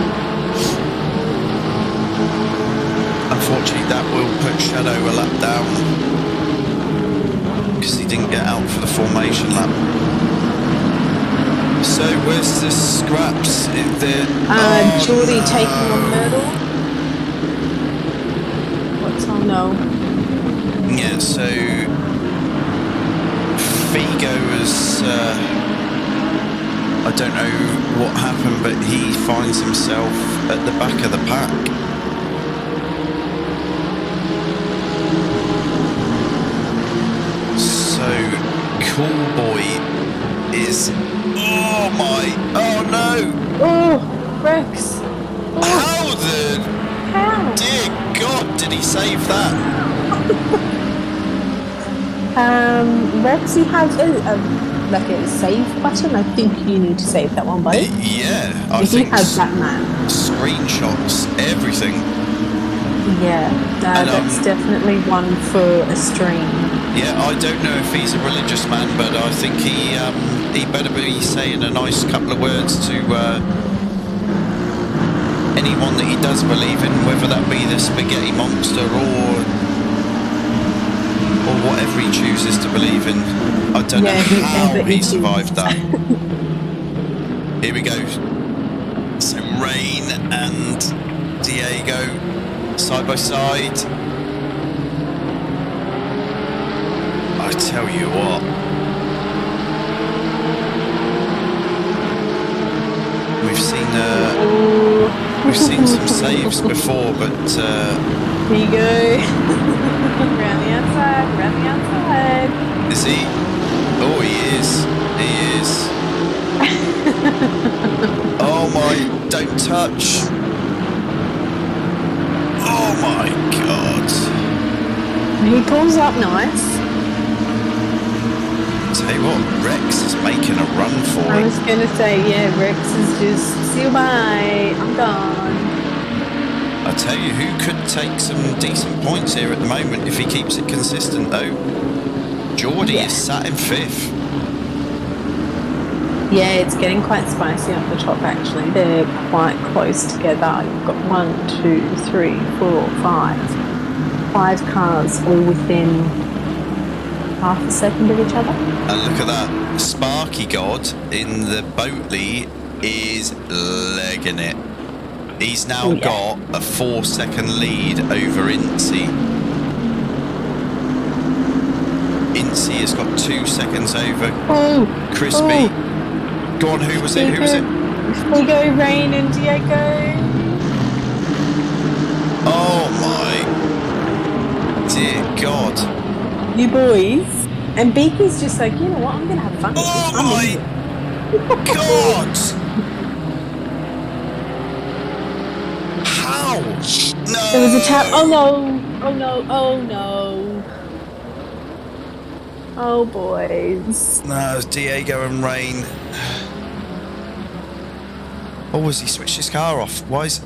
Unfortunately, that will put Shadow a lap down because he didn't get out for the formation lap. So where's the scraps? Geordie taking on Myrtle. Oh no. Yeah, so Figo was, I don't know what happened, but he finds himself at the back of the pack. So Cool Boy is, oh no! Oh, Rex. How the How? dear God did he save that? Rex, he has a save button. I think you need to save that one, buddy. Yeah, I If he think has that, man. screenshots, everything. Yeah, that's definitely one for a stream. Yeah, I don't know if he's a religious man, but I think he better be saying a nice couple of words to anyone that he does believe in, whether that be the spaghetti monster or whatever he chooses to believe in. I don't know how he survived that. Here we go. So Rain and Diego side by side. tell you what. We've seen some saves before, but Here you go. Round the outside. is he? Oh, he is. He is. Oh my! Don't touch. Oh my God! He pulls up nice. Tell you what, Rex is making a run for I it. was going to say, yeah, Rex is just, see you bye, I'm gone. I tell you, who could take some decent points here at the moment if he keeps it consistent, though. Geordie is sat in 5th. Yeah, it's getting quite spicy up the top, actually. They're quite close together. You've got 1, 2, 3, 4, 5. 5 cars all within half a second of each other. And look at that. Sparky God in the Boatley is legging it. He's now got a 4-second lead over Incy. Incy has got 2 seconds over Crispy. Go on, who was it? Who was it? We go Rain and Diego. Oh my dear God. You boys. And Beaky's just like, you know what, I'm going to have fun with this. Oh I'm my into it. God! How? No! There was a tap. Oh no! Oh no! Oh no! Oh boys. No, it was Diego and Rain. Oh, has he switched his car off? Why is...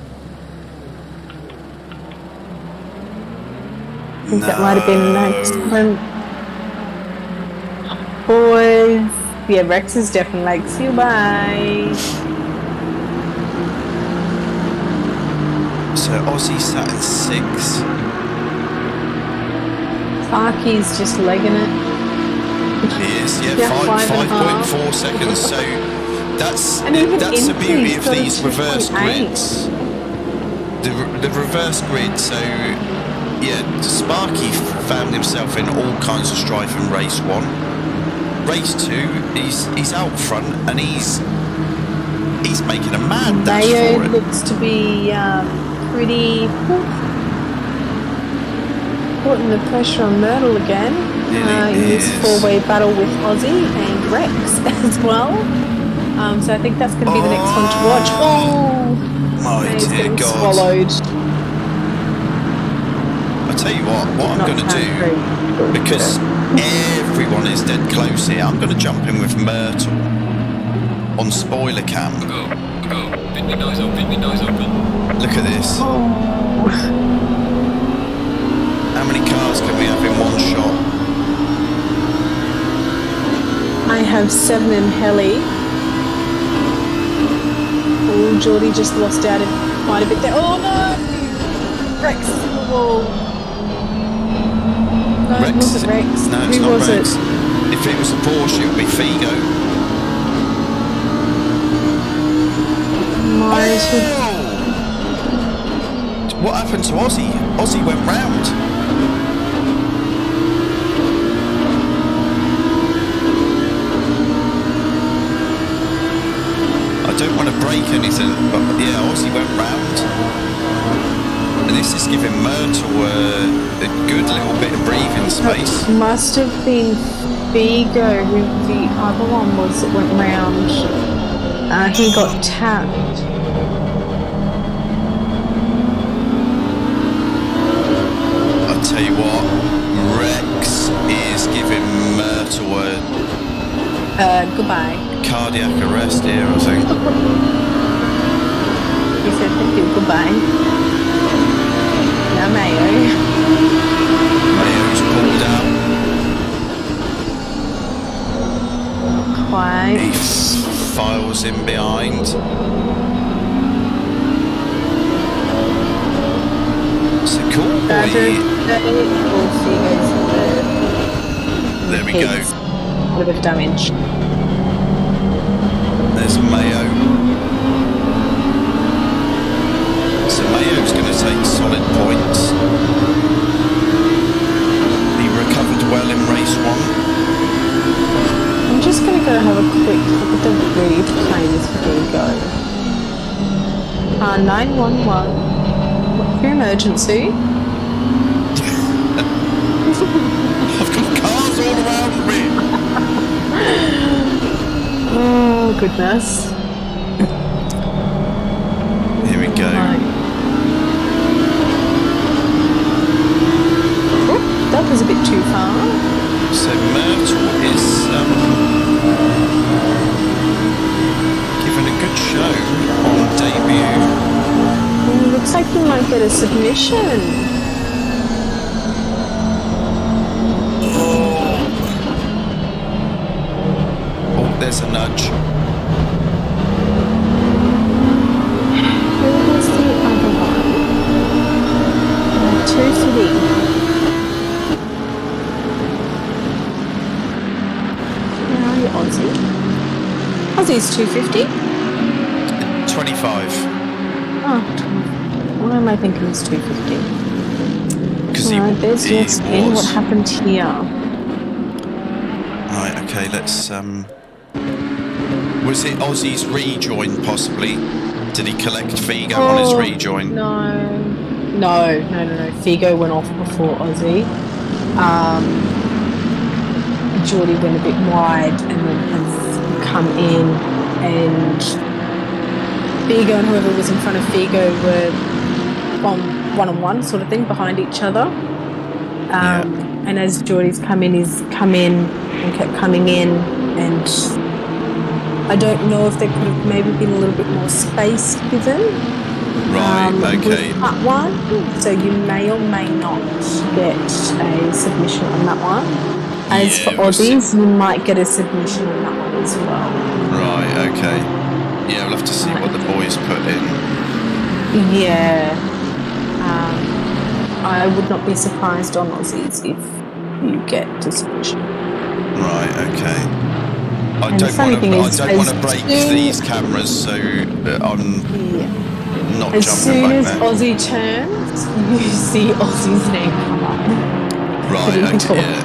I think that might have been an accident. Boys. Yeah, Rex is definitely like, see you bye. So Aussie sat in 6. Sparky's just legging it. He is, yeah, Yeah, 5.4 seconds. So that's the beauty of these reverse grids. The reverse grid. So yeah, Sparky found himself in all kinds of strife in race 1. Race 2, he's out front and he's making a mad dash Mayo for it. looks to be pretty putting the pressure on Myrtle again in this 4-way battle with Aussie and Rex as well. So I think that's going to be the next one to watch. Oh, my he's dear getting God. swallowed. I tell you what I'm going to do, because everyone is dead close here, I'm going to jump in with Myrtle on spoiler cam. Go. Pin me noise open. Look at this. Oh. How many cars can we have in one shot? I have 7 in heli. Oh, Geordie just lost out quite a bit there. Oh no! Rex is in the wall. No, Rex? it wasn't Rex. No, it's Who not was Rex. it? If it was a Porsche, it would be Figo. What happened to Aussie? Aussie went round. I don't want to break anything, but yeah, Aussie went round. And this is giving Myrtle a good little bit of breathing space. It must have been Figo who the other one was that went round. He got tapped. I'll tell you what, Rex is giving Myrtle a Goodbye. cardiac arrest here, I think. He said thank you, goodbye. Now Mayo. Mayo's pulled out. Quite. He files in behind. It's a cool boy. There we go. A little bit of damage. There's Mayo. So Mayo's going to take solid points. He recovered well in race 1. 911. What's your emergency? I've got cars all around me. Oh, goodness. Here we go. Right. Oh, that was a bit too far. So Myrtle is giving a good show on debut. Looks like you might get a submission. Oh, there's a nudge. Who was the other one? 250. Where are you, Aussie? Aussie's 250? 25. Oh, why am I thinking it's 250? Because Alright, there's your spin. What happened here? Right, okay, let's was it Aussie's rejoin possibly? Did he collect Figo on his rejoin? No. Figo went off before Aussie. Geordie went a bit wide and then has come in, and Figo and whoever was in front of Figo were on one-on-one sort of thing behind each other. And as Geordie's come in, he's come in and kept coming in, and I don't know if there could have maybe been a little bit more space given. Right, okay. With that one, so you may or may not get a submission on that one. As for Aussies, you might get a submission on that one as well. Right, okay. Yeah, we'll have to see what the boys put in. Yeah. I would not be surprised on Aussies if you get a submission. Right, okay. I And don't want to break these cameras, so I'm not as jumping soon back as there. Aussie turns, you see Aussie's name come up. Right, okay, yeah.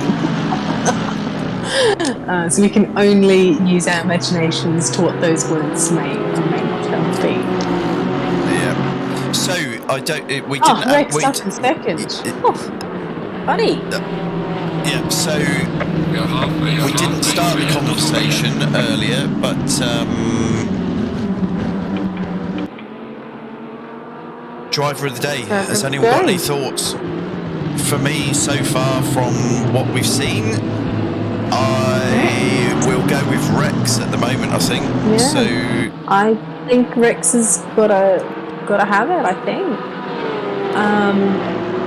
So we can only use our imaginations to what those words may or may not have been. Yeah. So I don't. We Oh, didn't. Rex up in second. Buddy. Yeah. So We are halfway. we didn't start the conversation earlier, but driver of the day. Has anyone got any thoughts? For me, so far from what we've seen, I will go with Rex at the moment. I think. Yeah. So I think Rex has got to have it. I think.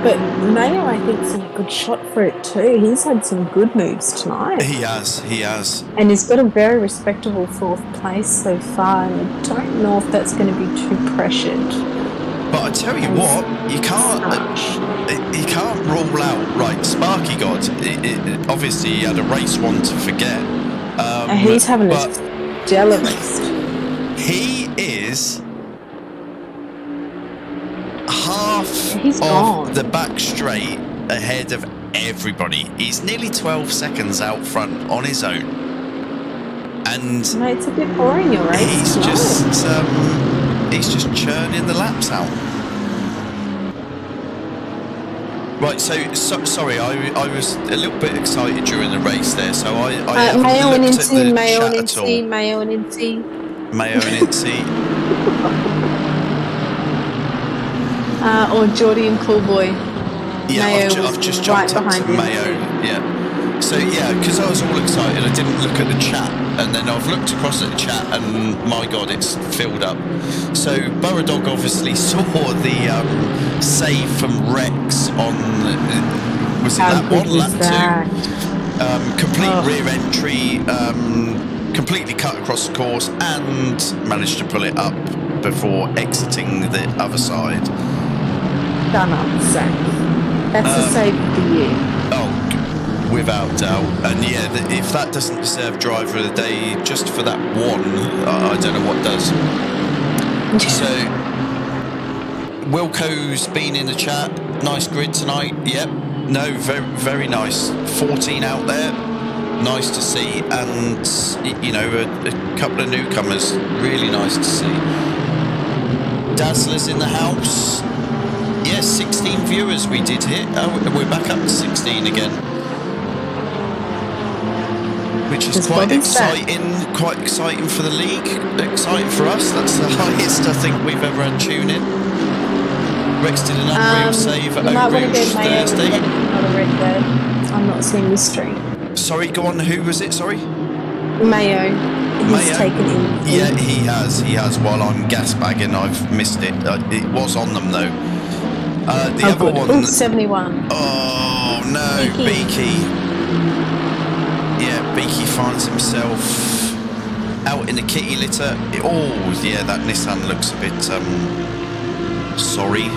But Mayo, I think, is a good shot for it too. He's had some good moves tonight. he has. And he's got a very respectable 4th place so far. And I don't know if that's going to be too pressured. But I tell you what, you can't rule out. Right, Sparky God. Obviously, he had a race one to forget. He's having a stellar race. He is half gone. the back straight ahead of everybody. He's nearly 12 seconds out front on his own. And Mate, it's a bit boring, your race. he's just churning the laps out. Right, so sorry, I was a little bit excited during the race there, so I haven't Mayo and looked at the Mayo chat and at all. Mayo and Incy. Or Geordie and Cool Boy. Yeah, Mayo I've just right jumped up behind to him. Mayo. Yeah. So yeah, because I was all excited, I didn't look at the chat, and then I've looked across at the chat, and my God, it's filled up. So Burradog obviously saw the save from Rex on was it that one lap two? Complete rear entry, completely cut across the course, and managed to pull it up before exiting the other side. Done up, Zach. That's a save for you. Oh, without doubt. And yeah, if that doesn't deserve driver of the day just for that one, I don't know what does. So, Wilco's been in the chat. Nice grid tonight. Yep. No, very, very nice. 14 out there. Nice to see. And, you know, a couple of newcomers. Really nice to see. Dazzler's in the house. Yes, 16 viewers we did hit. We're back up to 16 again. Which is quite exciting. Quite exciting for the league. Exciting for us. That's the highest I think we've ever had tune in. Rex did an unreal save at Oak Rouge Thursday. I'm not seeing the stream. Sorry, go on. Who was it? Sorry? Mayo. He's taken in. Yeah, he has. While I'm gas bagging, I've missed it. It was on them though. The other good. one. 71. Oh no, Beaky. Yeah, Beaky finds himself out in the kitty litter. Oh yeah, that Nissan looks a bit sorry.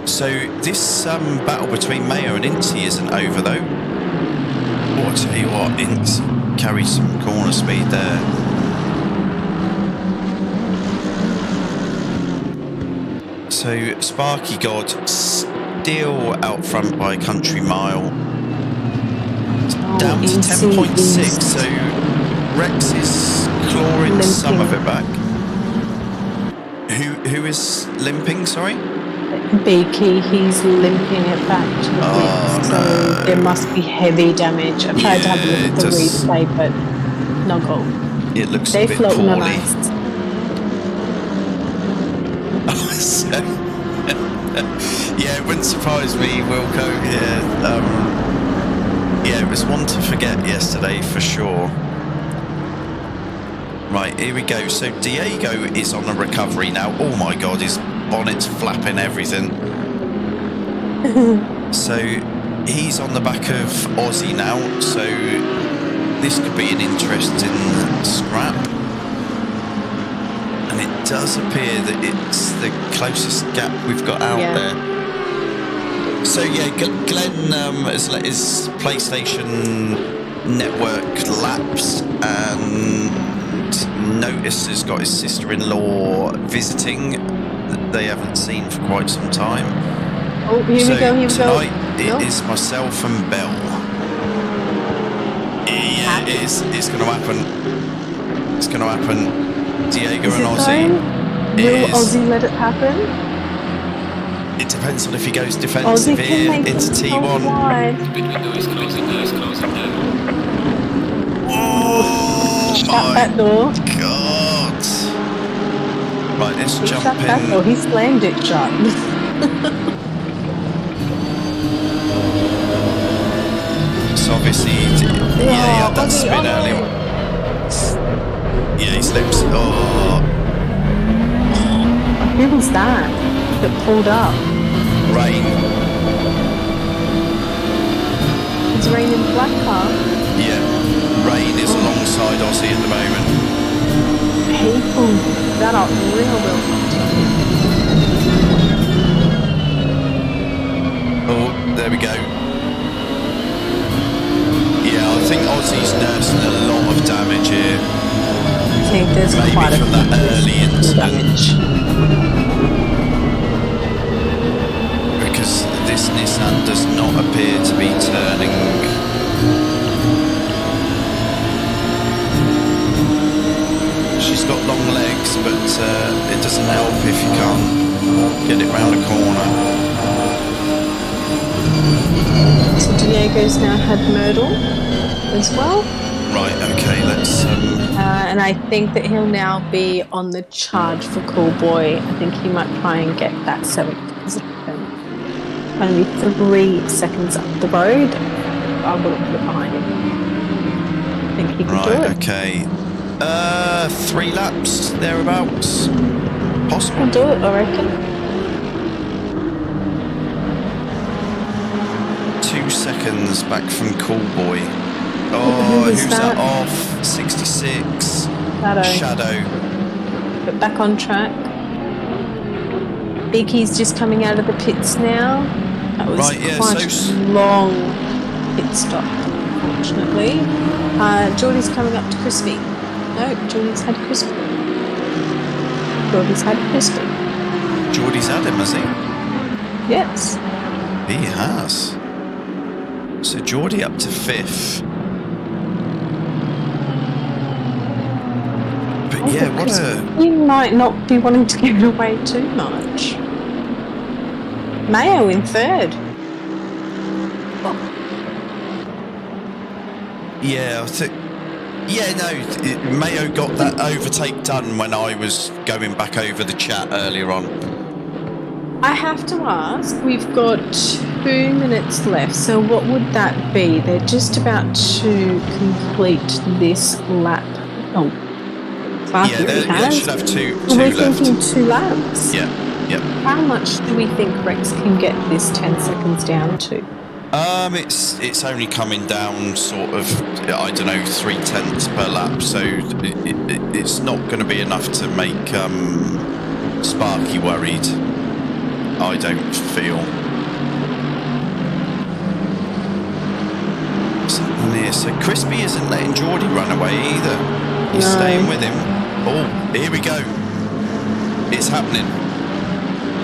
So this battle between Mayo and Inti isn't over though. Oh, I tell you what, Int carried some corner speed there. So Sparky God still out front by a country mile. Down to 10.6, so Rex is clawing limping. some of it back. Who is limping, sorry? Beaky, he's limping it back to the wheel, so there must be heavy damage. I tried to have a look at the replay, but no goal. It looks They a bit floating on poorly. ice. Yeah, it wouldn't surprise me, Wilco. Yeah, it was one to forget yesterday for sure. Right, here we go. So Diego is on a recovery now. Oh my God, his bonnet's flapping everything. So he's on the back of Aussie now. So this could be an interesting scrap. And it does appear that it's the closest gap we've got out there. So yeah, Glenn has let his PlayStation Network lapse and Notice has got his sister-in-law visiting that they haven't seen for quite some time. Oh, here we go. Tonight it is myself and Bell. Yeah, it is. It's going to happen. It's going to happen. Diego and Aussie. Will Aussie let it happen? It depends on if he goes defensive here into T1. Big window is closing now, Oh Shut that door. God. Right, let's jump Shut that door. in. He slammed it shut. So obviously, he had that spin earlier. Yeah, he slips. Oh. Who was that pulled up? Rain. It's Rain in black car. Yeah, Rain is alongside Aussie at the moment. He pulled that up real well. Oh, there we go. Yeah, I think Aussie's nursing a lot of damage here. I think there's Maybe quite a from that early incident. Because this Nissan does not appear to be turning. She's got long legs, but it doesn't help if you can't get it round a corner. So Diego's now had Myrtle as well. Right, okay, let's... And I think that he'll now be on the charge for Cool Boy. I think he might try and get that 7th position. Only 3 seconds up the road. I'll go put it behind him. I think he can do it. Right, okay. 3 laps, thereabouts. Possible. He'll do it, I reckon. 2 seconds back from Cool Boy. Oh, who's that off? 66. Shadow. But back on track. Beaky's just coming out of the pits now. That was Right, yeah, quite a long pit stop, unfortunately. Geordie's coming up to Crispy. No, Geordie's had Crispy. Geordie's had Crispy. Geordie's had him, has he? Yes. He has. So Geordie up to 5th. But Yeah, what a... You might not be wanting to give it away too much. Mayo in third. Yeah, I think... Yeah, no, Mayo got that overtake done when I was going back over the chat earlier on. I have to ask, we've got 2 minutes left, so what would that be? They're just about to complete this lap. Oh, Yeah, they should have two we're left. thinking 2 laps. Yeah, yeah. How much do we think Rex can get this 10 seconds down to? It's only coming down sort of, I don't know, 0.3 per lap, so it's not going to be enough to make Sparky worried. I don't feel. So Crispy isn't letting Geordie run away either. He's staying with him. Oh, here we go. It's happening.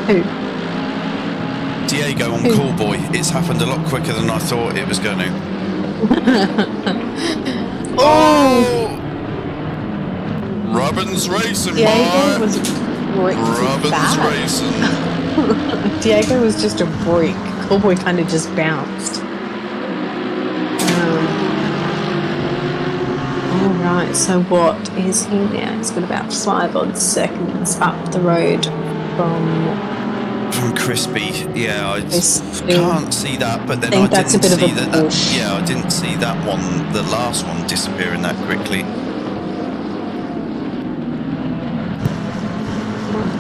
Who? Diego on Callboy. It's happened a lot quicker than I thought it was going to. Oh! Robin's racing, Diego boy. was Robin's racing. Diego was just a break. Callboy kind of just bounced. Alright, so what is he now? He's got about 5 odd seconds up the road from Crispy. Yeah, I can't see that, but then I that's didn't a bit see of a that. push. Yeah, I didn't see that one, the last one, disappearing that quickly.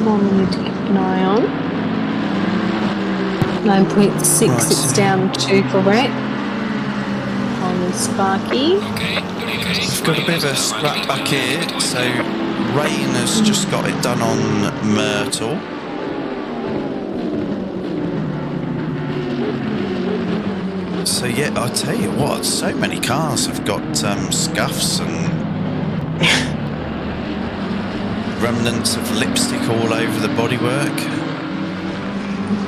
One we need to keep an eye on. 9.6, Right, it's down to for Rex. On Sparky. We've got a bit of a scrap back here. So Rain has just got it done on Myrtle. So yeah, I'll tell you what, so many cars have got scuffs and remnants of lipstick all over the bodywork.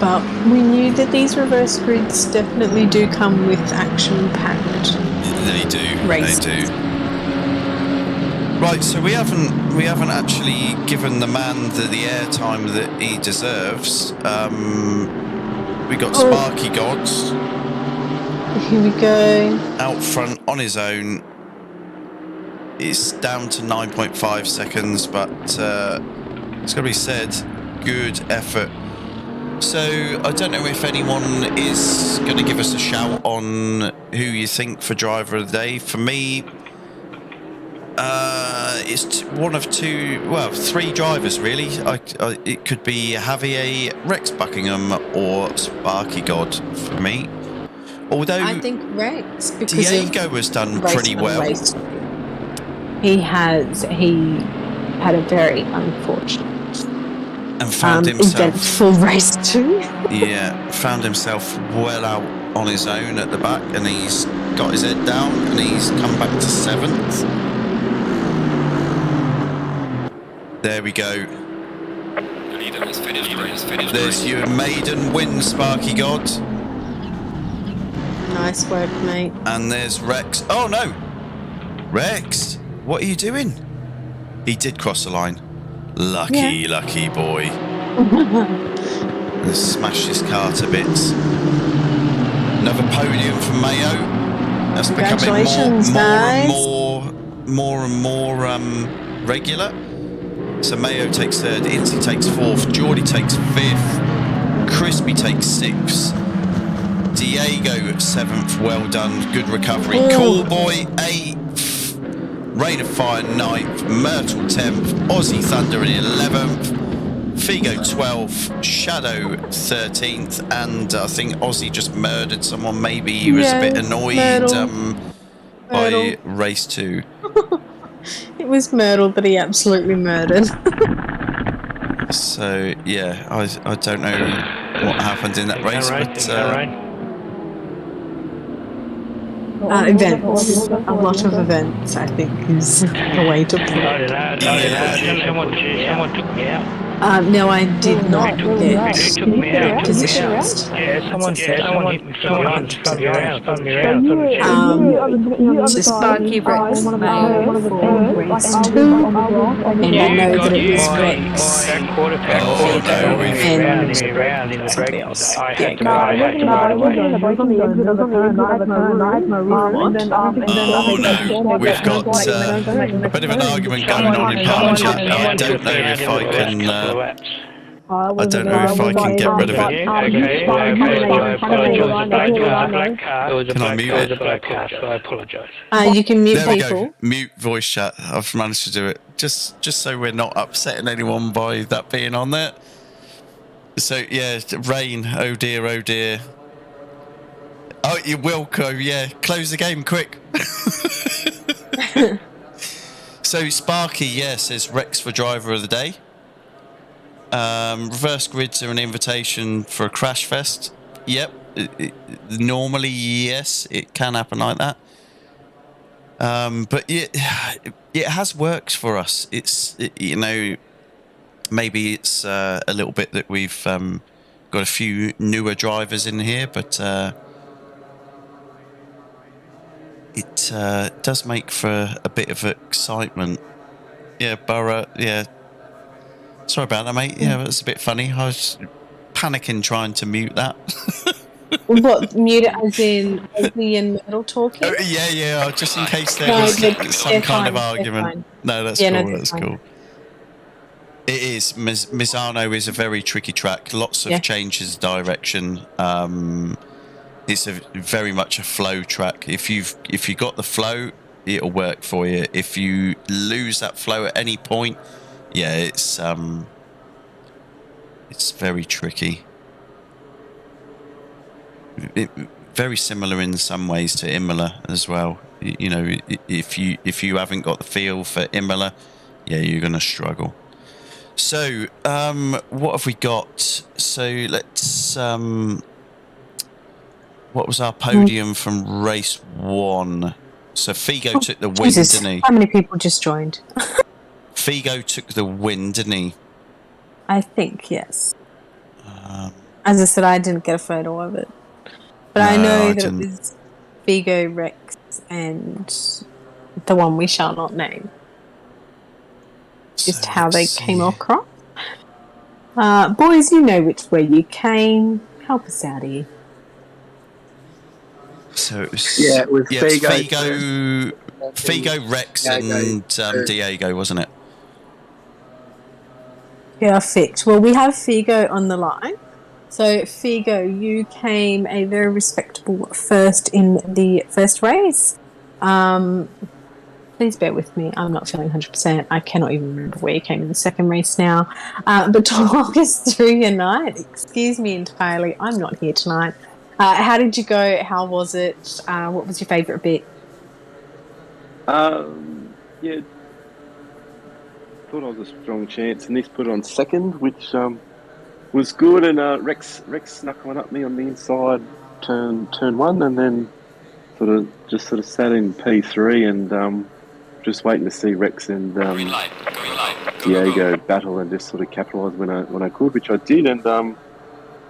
But we knew that these reverse grids definitely do come with action-packed. They do. Race. They do. Right, so we haven't actually given the man the airtime that he deserves. We got Sparky Gods. Here we go. Out front on his own. It's down to 9.5 seconds, but it's got to be said, good effort. So I don't know if anyone is going to give us a shout on who you think for driver of the day. For me, it's one of three drivers really. It could be Javier, Rex Buckingham, or Sparky God for me. Although I think Rex, because Diego has done pretty well. He had a very unfortunate and found himself eventful race too. Yeah, found himself well out on his own at the back, and he's got his head down, and he's come back to 7th. There we go. There's your maiden win, Sparky God. Nice work, mate. And there's Rex. Oh no, Rex, what are you doing? He did cross the line. Lucky boy. And smashed his car to bits. Another podium for Mayo. That's becoming more and more regular. So Mayo takes 3rd, Incy takes 4th, Geordie takes 5th, Crispy takes 6th, Diego 7th, well done, good recovery. Callboy 8th, Rain of Fire 9th, Myrtle 10th, Aussie Thunder in 11th, Figo 12th, Shadow 13th, and I think Aussie just murdered someone. Maybe he was a bit annoyed by race 2. It was Myrtle that he absolutely murdered. So yeah, I don't know what happened in that race, but events. A lot of events, I think, is the way to put it. Someone took me out. No, I did not Who took me out? positions. Yeah, someone hit me from behind, So Sparky, Rex, Mayo for race 2, and Yeah, I know got that it was my Rex. quarter pound Oh, Figo no, we've- round me around in the somebody break. else. I Yeah, had to ride away. Oh no, we've got a bit of an argument going on in party chat. I don't know if I can. I don't know if I can get rid of it. Okay, I apologise. Can I mute it? a black car, so I apologise. You can mute There we people. go. Mute voice chat. I've managed to do it. Just so we're not upsetting anyone by that being on there. So yeah, rain. Oh dear, oh dear. Oh, you Wilco. Yeah, close the game quick. So Sparky, says Rex for driver of the day. Reverse grids are an invitation for a crash fest. Yep. Normally, yes, it can happen like that. But it has worked for us. Maybe it's a little bit that we've got a few newer drivers in here, but it does make for a bit of excitement. Yeah, Borough. Yeah. Sorry about that, mate. Yeah, it was a bit funny. I was panicking trying to mute that. What, mute it as in Ozzy and Metal talking? Yeah. Just in case there was some kind of argument. No, that's cool. That's cool. It is. Misano is a very tricky track. Lots of changes of direction. It's very much a flow track. If you got the flow, it'll work for you. If you lose that flow at any point, it's very tricky. Very similar in some ways to Imola as well. If you haven't got the feel for Imola, you're going to struggle. So, what have we got? So let's. What was our podium from race 1? So Figo took the win, didn't he? How many people just joined? Figo took the win, didn't he? I think, yes. As I said, I didn't get a photo of it. But I know that it was Figo, Rex, and the one we shall not name. Just how they came across. Boys, you know which way you came. Help us out here. So it was Figo, Rex, and Diego, wasn't it? Perfect. Well, we have Figo on the line. So, Figo, you came a very respectable first in the first race. Please bear with me. I'm not feeling 100%. I cannot even remember where you came in the second race now. But talk us through your night. Excuse me entirely. I'm not here tonight. How did you go? How was it? What was your favourite bit? Thought I was a strong chance, and this put on second, which was good. And Rex snuck one up me on the inside turn 1, and then sort of sat in P3 and just waiting to see Rex and Diego battle and just sort of capitalise when I could, which I did, and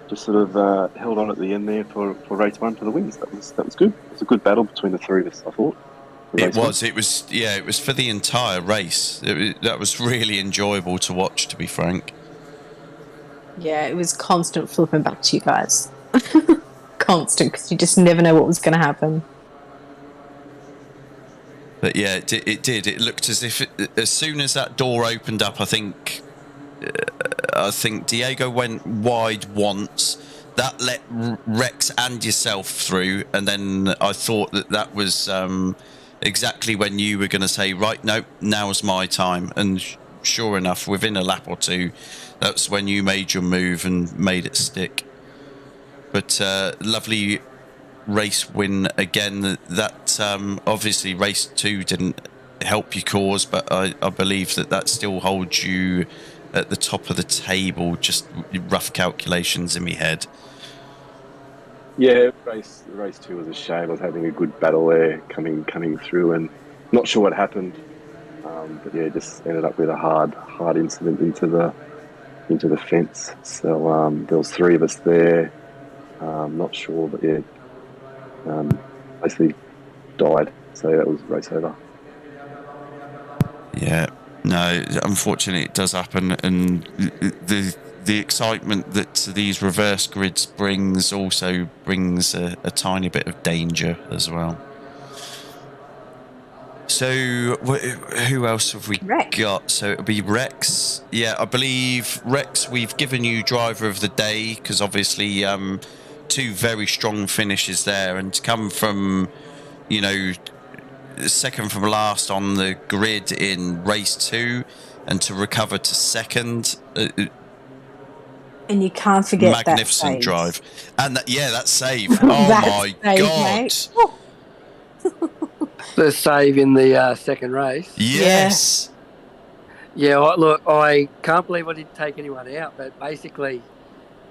just sort of held on at the end there for race 1 for the wins. That was good. It was a good battle between the three of us, I thought. It was for the entire race. That was really enjoyable to watch, to be frank. Yeah, it was constant flipping back to you guys. Constant, because you just never know what was going to happen. But yeah, it did. It looked as if as soon as that door opened up, I think Diego went wide once. That let Rex and yourself through, and then I thought that was exactly when you were going to say, right, no, now's my time. And sure enough, within a lap or two, that's when you made your move and made it stick. But lovely race win again. That obviously race 2 didn't help your cause, but I believe that still holds you at the top of the table. Just rough calculations in my head. Yeah, race 2 was a shame. I was having a good battle there coming through, and not sure what happened. But yeah, just ended up with a hard incident into into the fence. So there was 3 of us there. Not sure, but yeah, basically died. So that was race over. Yeah, no, unfortunately it does happen, and the excitement that these reverse grids brings also brings a tiny bit of danger as well. So who else have we got? So it'll be Rex. Yeah, I believe Rex, we've given you driver of the day because obviously 2 very strong finishes there, and to come from, you know, second from last on the grid in race 2 and to recover to second, and you can't forget magnificent that drive. And that save, oh my god, the save in the second race. Yes. Yeah, look, I can't believe I didn't take anyone out, but basically,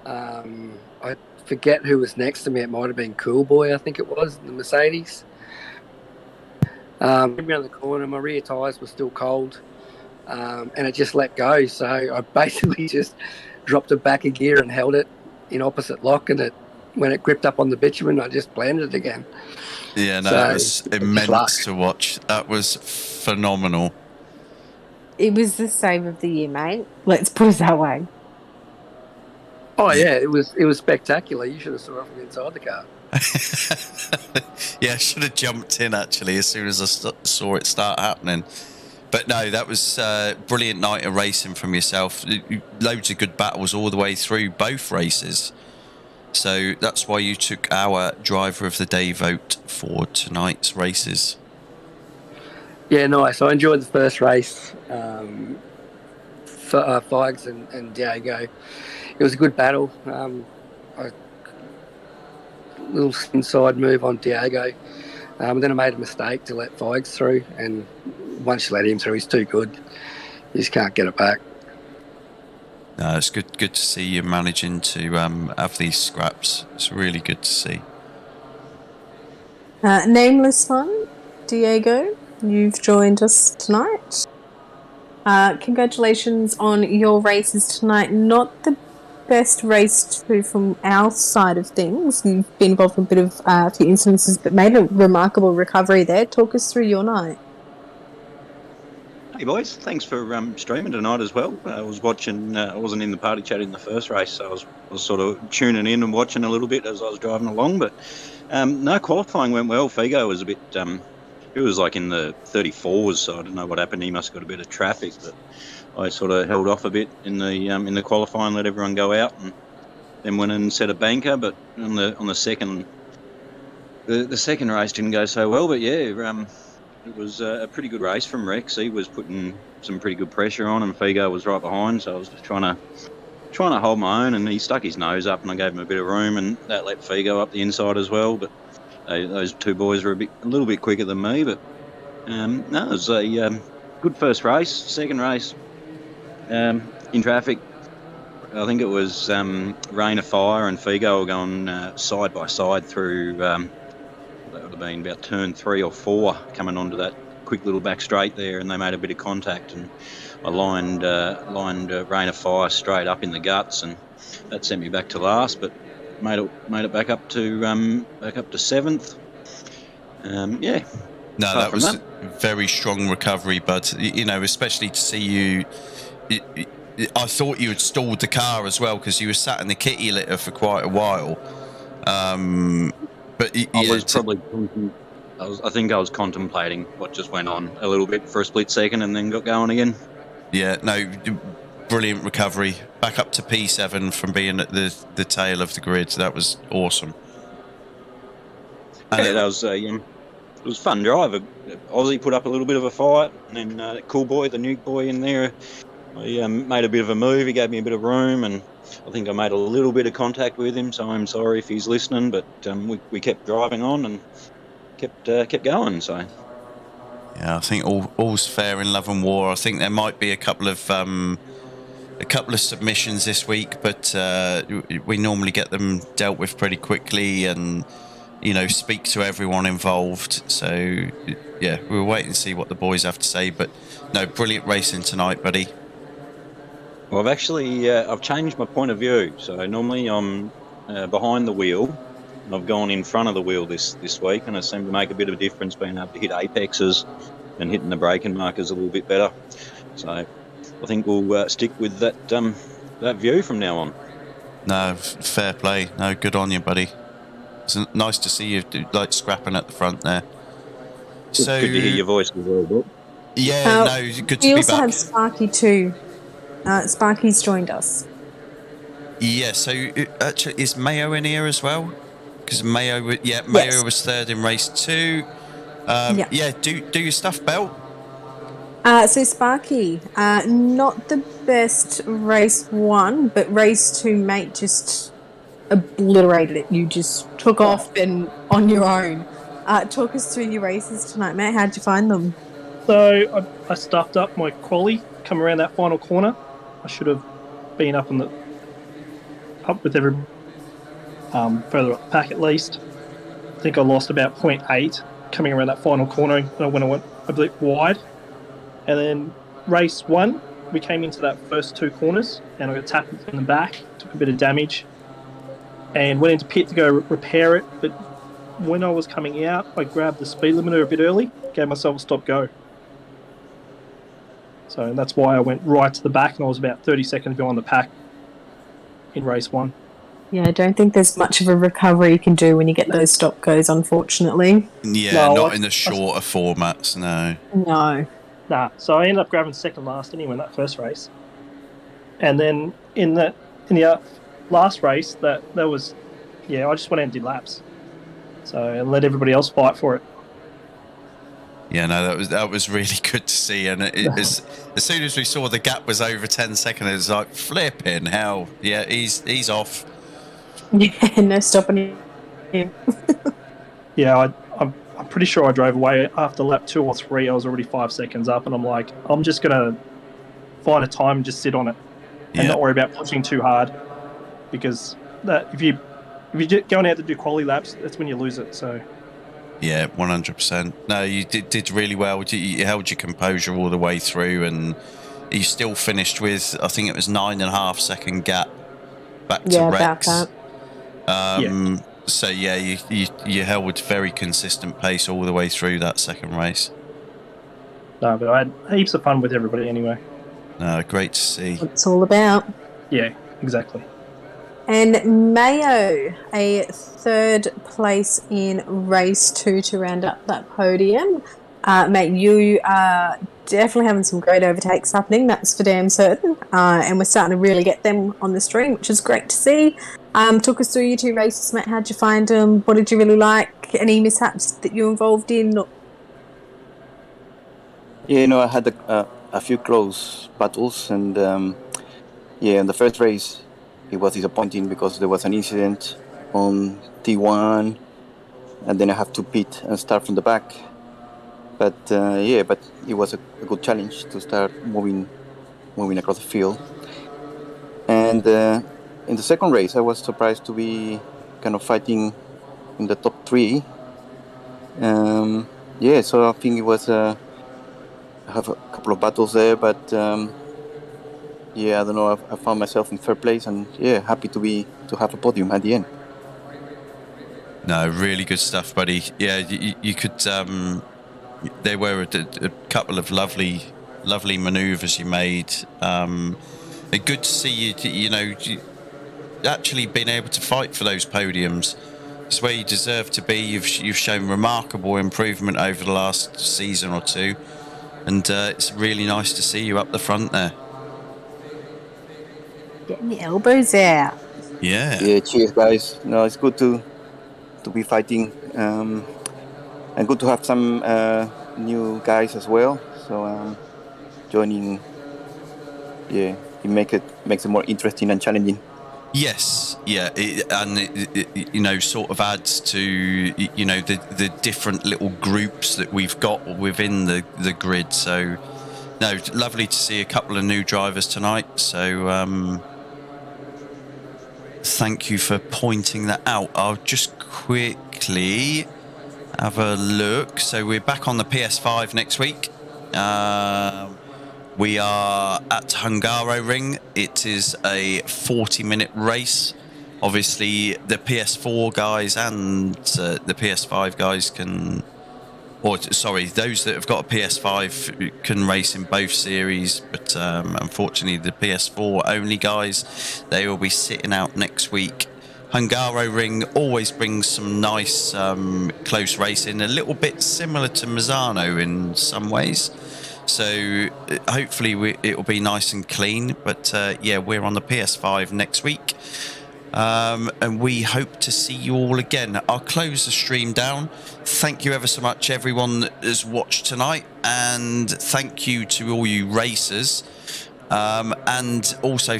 I forget who was next to me. It might have been Cool Boy, I think it was, the Mercedes. Around the corner, my rear tyres were still cold, and it just let go. So I basically just dropped it back a gear and held it in opposite lock, and when it gripped up on the bitumen, I just landed it again. Yeah, no, that was immense to watch. That was phenomenal. It was the save of the year, mate. Let's put it that way. Oh yeah, it was spectacular. You should have saw it from inside the car. Yeah, I should have jumped in actually as soon as I saw it start happening. But no, that was a brilliant night of racing from yourself. Loads of good battles all the way through both races. So that's why you took our driver of the day vote for tonight's races. Yeah, nice. I enjoyed the first race for Fikes and Diego. It was a good battle. A little inside move on Diego. Then I made a mistake to let Fikes through, and once you let him through, he's too good. You just can't get it back. No, it's good to see you managing to have these scraps. It's really good to see. Nameless one, Diego, you've joined us tonight. Congratulations on your races tonight. Not the best race from our side of things. You've been involved in a bit of a few instances, but made a remarkable recovery there. Talk us through your night. Hey boys, thanks for streaming tonight as well. I was watching. I wasn't in the party chat in the first race, so I was sort of tuning in and watching a little bit as I was driving along. But no, qualifying went well. Figo was a bit. It was like in the 34s, so I don't know what happened. He must have got a bit of traffic, but I sort of held off a bit in the qualifying, let everyone go out, and then went and set a banker. But on the second, the second race didn't go so well. But yeah. It was a pretty good race from Rex. He was putting some pretty good pressure on, and Figo was right behind. So I was just trying to hold my own, and he stuck his nose up, and I gave him a bit of room, and that let Figo up the inside as well. But those two boys were a little bit quicker than me. But no, it was a good first race. Second race in traffic, I think it was Rain of Fire and Figo were going side by side through. That would have been about turn 3 or 4 coming onto that quick little back straight there, and they made a bit of contact, and I lined Rain of Fire straight up in the guts, and that sent me back to last, but made it back up to 7th. Yeah. No, that was a very strong recovery, but you know, especially to see you. I thought you had stalled the car as well because you were sat in the kitty litter for quite a while. But I think I was contemplating what just went on a little bit for a split second and then got going again. Yeah, no, brilliant recovery. Back up to P7 from being at the tail of the grid. That was awesome. Yeah, that was it was a fun drive. Aussie put up a little bit of a fight, and then Cool Boy, the nuke boy in there, I made a bit of a move. He gave me a bit of room, and I think I made a little bit of contact with him, so I'm sorry if he's listening, but we kept driving on and kept going. So yeah, I think all's fair in love and war. I think there might be a couple of submissions this week, but we normally get them dealt with pretty quickly, and you know, speak to everyone involved. So yeah, we'll wait and see what the boys have to say. But no, brilliant racing tonight, buddy. Well, I've actually I've changed my point of view. So normally I'm behind the wheel, and I've gone in front of the wheel this week, and it seemed to make a bit of a difference being able to hit apexes and hitting the braking markers a little bit better. So I think we'll stick with that view from now on. No, fair play. No, good on you, buddy. It's nice to see you like scrapping at the front there. So Good to hear your voice as well, Bob. Yeah, no, good to we be also back. have Sparky too. Sparky's joined us. Yeah, so actually, is Mayo in here as well? Because Mayo Yes. was third in race 2. Yeah, do your stuff, Bell. So Sparky, not the best race 1, but race 2, mate, just obliterated it. You just took off and on your own. Talk us through your races tonight, mate. How'd you find them? So I stuffed up my quali, come around that final corner. I should have been up with every further up the pack at least. I think I lost about 0.8 coming around that final corner when I went a bit wide. And then race 1, we came into that first 2 corners and I got tapped in the back, took a bit of damage, and went into pit to go repair it. But when I was coming out, I grabbed the speed limiter a bit early, gave myself a stop-go. So that's why I went right to the back, and I was about 30 seconds behind the pack in race 1. Yeah, I don't think there's much of a recovery you can do when you get those stop-goes, unfortunately. Yeah, not in the shorter formats, no. No. Nah, so I ended up grabbing second last anyway in that first race. And then in the last race, that was, I just went out and did laps. So I let everybody else fight for it. Yeah, no, that was really good to see. And as soon as we saw the gap was over 10 seconds, it was like, flipping hell. Yeah, he's off. Yeah, no stopping him. Yeah, I'm pretty sure I drove away after lap 2 or 3. I was already 5 seconds up, and I'm like, I'm just going to find a time and just sit on it and not worry about pushing too hard, because that if you're going out to do quali laps, that's when you lose it. So yeah, 100%. No, you did really well. You held your composure all the way through, and you still finished with, I think it was 9.5 second gap back to Rex. About that. So yeah, you held very consistent pace all the way through that second race. No, but I had heaps of fun with everybody anyway. No, great to see. What it's all about. Yeah, exactly. And Mayo, a 3rd place in race 2 to round up that podium. Mate, you are definitely having some great overtakes happening, that's for damn certain. And we're starting to really get them on the stream, which is great to see. Talk us through your 2 races, mate. How'd you find them? What did you really like? Any mishaps that you were involved in? Yeah, I had a few close battles, and in the first race it was disappointing because there was an incident on T1, and then I have to pit and start from the back. But it was a good challenge to start moving across the field. And in the second race, I was surprised to be kind of fighting in the top 3. So I think it was. I have a couple of battles there, but I don't know. I found myself in 3rd place, and happy to have a podium at the end. No, really good stuff, buddy. Yeah, you could. There were a couple of lovely manoeuvres you made. Good to see you actually being able to fight for those podiums. It's where you deserve to be. You've shown remarkable improvement over the last season or 2, and it's really nice to see you up the front there. Getting the elbows out. Yeah. Yeah, cheers, guys. No, it's good to be fighting, and good to have some new guys as well. So joining, it makes it more interesting and challenging. Yes, yeah, it sort of adds to the different little groups that we've got within the grid. So, no, lovely to see a couple of new drivers tonight. So, thank you for pointing that out. I'll just quickly have a look. So we're back on the PS5 next week. We are at Hungaroring. It is a 40-minute race. Obviously, the PS4 guys and the PS5 guys can... Or, sorry, those that have got a PS5 can race in both series, but unfortunately the PS4 only guys, they will be sitting out next week. Hungaroring always brings some nice close racing, a little bit similar to Misano in some ways. So hopefully it will be nice and clean, but yeah, we're on the PS5 next week. And we hope to see you all again. I'll close the stream down. Thank you ever so much, everyone that has watched tonight, and thank you to all you racers. And also,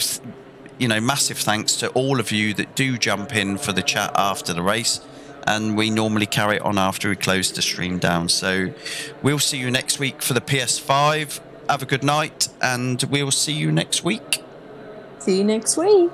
you know, massive thanks to all of you that do jump in for the chat after the race. And we normally carry it on after we close the stream down. So we'll see you next week for the PS5. Have a good night, and we'll see you next week. See you next week.